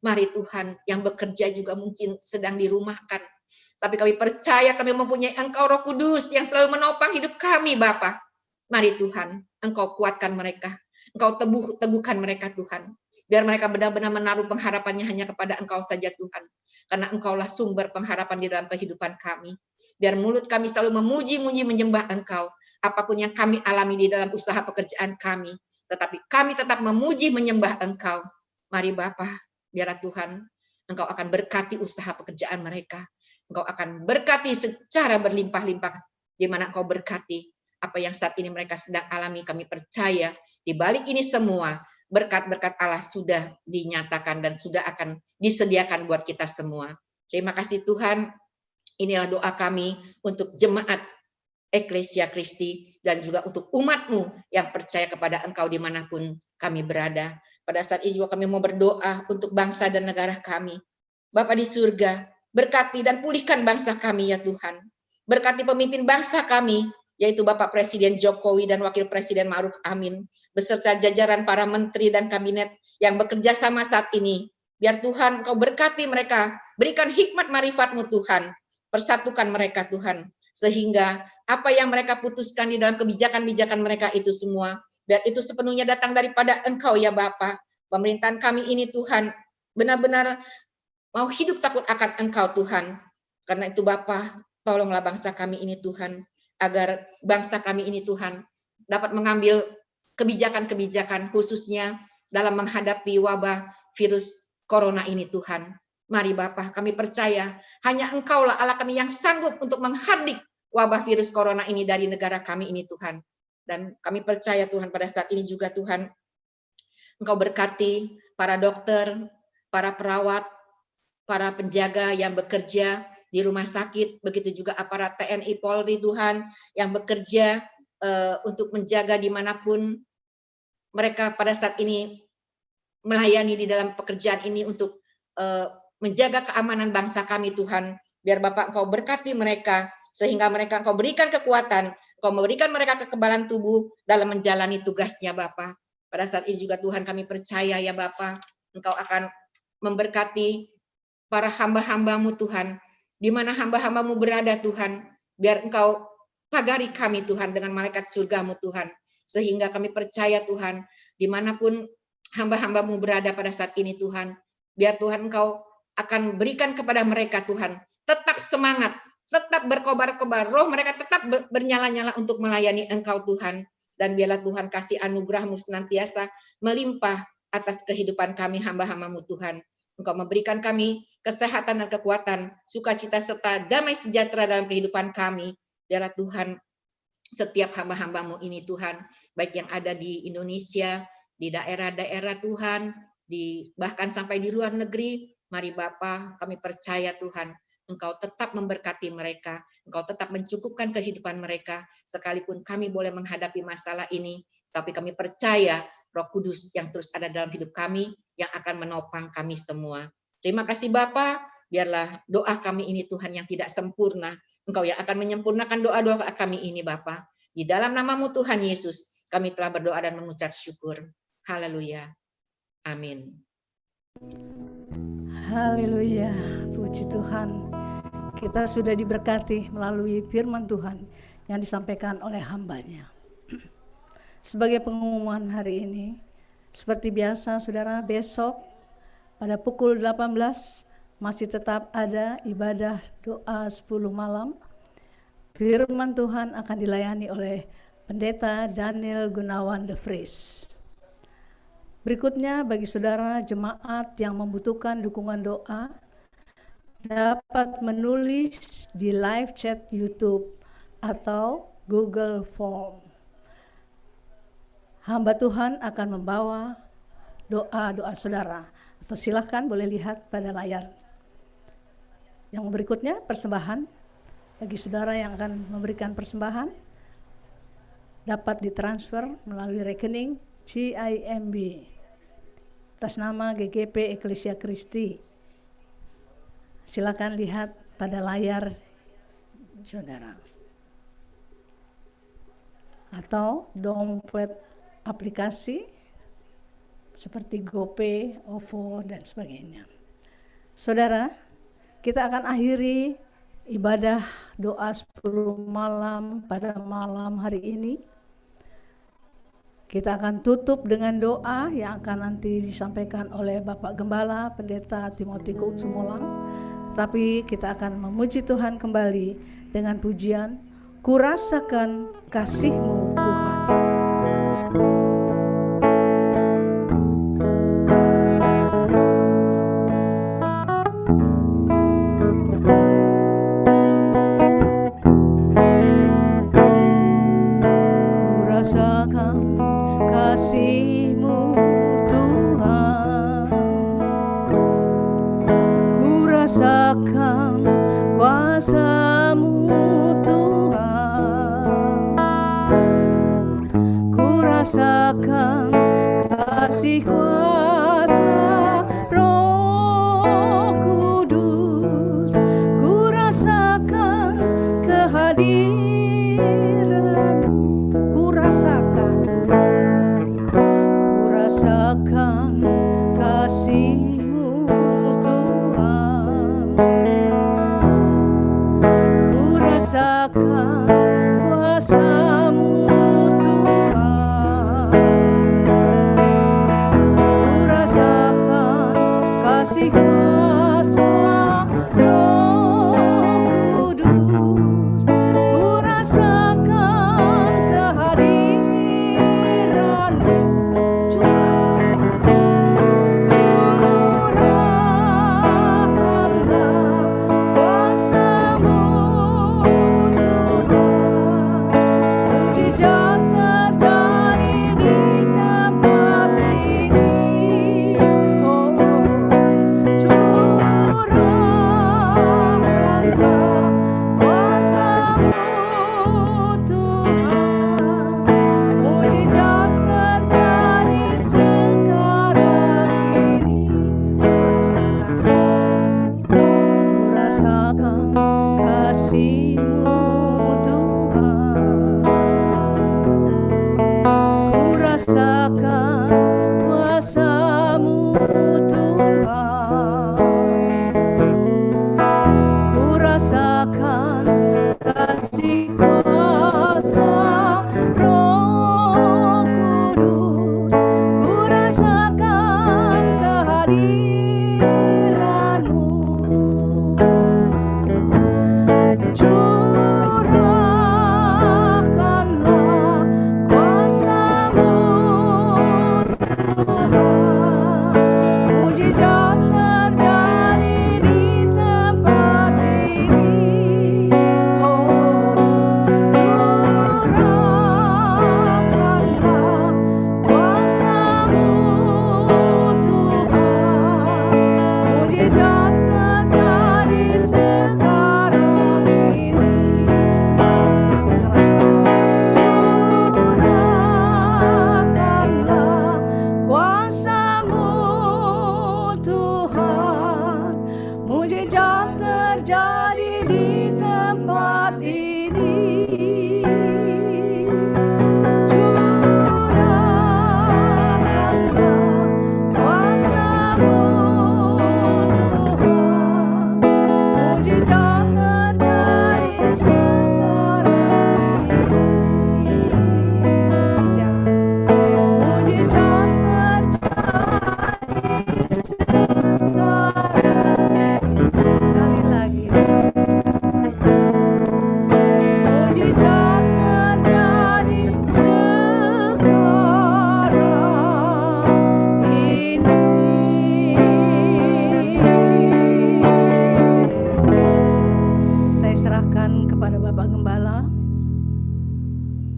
Mari Tuhan, yang bekerja juga mungkin sedang dirumahkan. Tapi kami percaya kami mempunyai Engkau Roh Kudus yang selalu menopang hidup kami Bapa. Mari Tuhan, Engkau kuatkan mereka, Engkau teguhkan mereka Tuhan. Biar mereka benar-benar menaruh pengharapannya hanya kepada Engkau saja Tuhan. Karena Engkaulah sumber pengharapan di dalam kehidupan kami. Biar mulut kami selalu memuji-muji menyembah Engkau. Apapun yang kami alami di dalam usaha pekerjaan kami. Tetapi kami tetap memuji menyembah Engkau. Mari Bapa, biarlah Tuhan, Engkau akan berkati usaha pekerjaan mereka. Engkau akan berkati secara berlimpah-limpah. Di mana Engkau berkati apa yang saat ini mereka sedang alami. Kami percaya di balik ini semua, berkat-berkat Allah sudah dinyatakan dan sudah akan disediakan buat kita semua. Terima kasih Tuhan. Inilah doa kami untuk jemaat Eklesia Kristi dan juga untuk umat-Mu yang percaya kepada Engkau dimanapun kami berada. Pada saat ini juga kami mau berdoa untuk bangsa dan negara kami. Bapa di surga, berkati dan pulihkan bangsa kami ya Tuhan. Berkati pemimpin bangsa kami, yaitu Bapak Presiden Jokowi dan Wakil Presiden Ma'ruf Amin, beserta jajaran para menteri dan kabinet yang bekerja sama saat ini. Biar Tuhan Kau berkati mereka, berikan hikmat marifat-Mu Tuhan, persatukan mereka Tuhan, sehingga apa yang mereka putuskan di dalam kebijakan-kebijakan mereka itu semua, biar itu sepenuhnya datang daripada Engkau ya Bapa. Pemerintahan kami ini Tuhan, benar-benar mau hidup takut akan Engkau Tuhan. Karena itu Bapa, tolonglah bangsa kami ini Tuhan, agar bangsa kami ini Tuhan dapat mengambil kebijakan-kebijakan khususnya dalam menghadapi wabah virus corona ini Tuhan. Mari Bapa, kami percaya hanya Engkaulah Allah kami yang sanggup untuk menghardik wabah virus corona ini dari negara kami ini Tuhan. Dan kami percaya Tuhan pada saat ini juga Tuhan, Engkau berkati para dokter, para perawat, para penjaga yang bekerja di rumah sakit, begitu juga aparat TNI Polri Tuhan yang bekerja untuk menjaga dimanapun mereka pada saat ini melayani di dalam pekerjaan ini untuk menjaga keamanan bangsa kami Tuhan. Biar Bapak Engkau berkati mereka, sehingga mereka Engkau berikan kekuatan, Engkau memberikan mereka kekebalan tubuh dalam menjalani tugasnya Bapak. Pada saat ini juga Tuhan kami percaya ya Bapak, Engkau akan memberkati para hamba-hamba-Mu Tuhan, di mana hamba-hamba-Mu berada Tuhan, biar Engkau pagari kami Tuhan dengan malaikat surga-Mu Tuhan, sehingga kami percaya Tuhan, dimanapun hamba-hamba-Mu berada pada saat ini Tuhan, biar Tuhan Engkau akan berikan kepada mereka Tuhan. Tetap semangat, tetap berkobar-kobar, roh mereka tetap bernyala-nyala untuk melayani Engkau Tuhan. Dan biarlah Tuhan kasih anugerah-Mu senantiasa melimpah atas kehidupan kami hamba-hamba-Mu Tuhan. Engkau memberikan kami kesehatan dan kekuatan, sukacita serta damai sejahtera dalam kehidupan kami. Biarlah Tuhan setiap hamba-hamba-Mu ini Tuhan, baik yang ada di Indonesia, di daerah-daerah Tuhan, bahkan sampai di luar negeri, mari Bapa, kami percaya Tuhan, Engkau tetap memberkati mereka, Engkau tetap mencukupkan kehidupan mereka, sekalipun kami boleh menghadapi masalah ini, tapi kami percaya Roh Kudus yang terus ada dalam hidup kami, yang akan menopang kami semua. Terima kasih Bapa, biarlah doa kami ini Tuhan yang tidak sempurna, Engkau yang akan menyempurnakan doa-doa kami ini Bapa. Di dalam nama-Mu Tuhan Yesus, kami telah berdoa dan mengucap syukur. Haleluya. Amin. Haleluya, puji Tuhan. Kita sudah diberkati melalui firman Tuhan yang disampaikan oleh hamba-Nya. Sebagai pengumuman hari ini, seperti biasa saudara, besok pada pukul 18 masih tetap ada ibadah doa 10 malam. Firman Tuhan akan dilayani oleh Pendeta Daniel Gunawan De Vries. Berikutnya bagi saudara jemaat yang membutuhkan dukungan doa, dapat menulis di live chat YouTube atau Google Form. Hamba Tuhan akan membawa doa-doa saudara, atau silakan boleh lihat pada layar. Yang berikutnya persembahan, bagi saudara yang akan memberikan persembahan, dapat ditransfer melalui rekening CIMB atas nama GGP Eklesia Kristi. Silakan lihat pada layar saudara. Atau dompet aplikasi seperti GoPay, OVO, dan sebagainya. Saudara, kita akan akhiri ibadah doa 10 malam pada malam hari ini. Kita akan tutup dengan doa yang akan nanti disampaikan oleh Bapak Gembala Pendeta Timothy Sumulang. Tapi kita akan memuji Tuhan kembali dengan pujian Kurasakan Kasih-Mu Tuhan. Kurasakan kasih-Mu Tuhan, kurasakan kuasa-Mu Tuhan, kurasakan kasih kuasa Roh Kudus, kurasakan kehadiran, kurasakan kasih-Mu Tuhan, kurasakan kuasa-Mu Tuhan, kurasakan kasih kuasa Roh Kudus, kurasakan kehadiran-Mu. Kurasakan kuasa-Mu Tuhan, kurasakan kasih kuasa Roh Kudus, kurasakan kehadiran-Mu.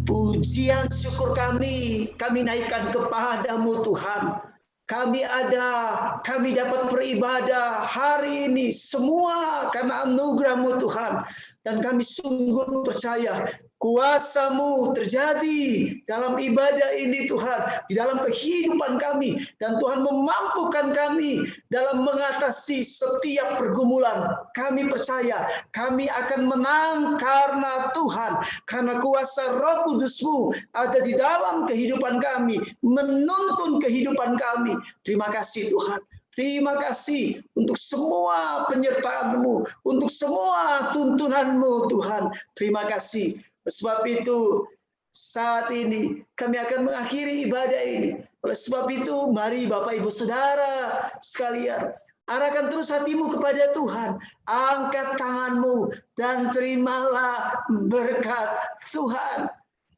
Pujian syukur kami naikkan kepadamu Tuhan. Kami dapat beribadah hari ini semua karena anugerah-Mu Tuhan. Dan kami sungguh percaya kuasa-Mu terjadi dalam ibadah ini Tuhan, di dalam kehidupan kami. Dan Tuhan memampukan kami dalam mengatasi setiap pergumulan. Kami percaya kami akan menang karena Tuhan, karena kuasa Roh Kudus-Mu ada di dalam kehidupan kami, menuntun kehidupan kami. Terima kasih Tuhan. Terima kasih untuk semua penyertaan-Mu, untuk semua tuntunan-Mu Tuhan. Terima kasih. Sebab itu saat ini kami akan mengakhiri ibadah ini. Oleh sebab itu mari Bapak Ibu Saudara sekalian, arahkan terus hatimu kepada Tuhan. Angkat tanganmu dan terimalah berkat Tuhan.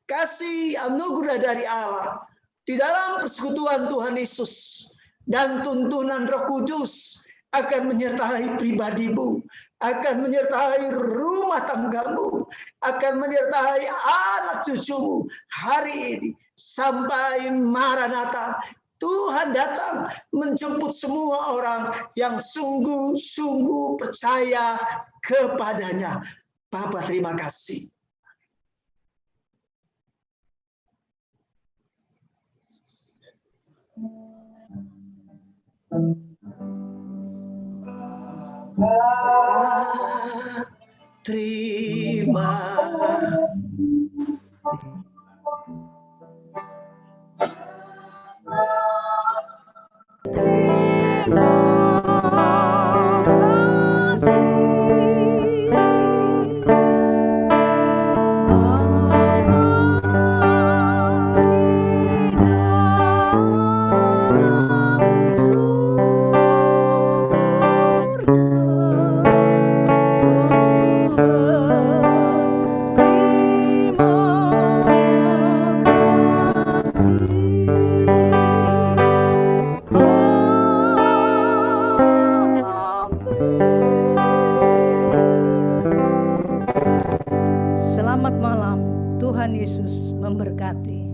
Kasih anugerah dari Allah di dalam persekutuan Tuhan Yesus dan tuntunan Roh Kudus akan menyertai pribadimu, akan menyertai rumah tanggamu, akan menyertai anak cucumu hari ini sampai Maranatha. Tuhan datang menjemput semua orang yang sungguh-sungguh percaya kepadanya. Bapa, terima kasih. Terima Selamat malam, Tuhan Yesus memberkati.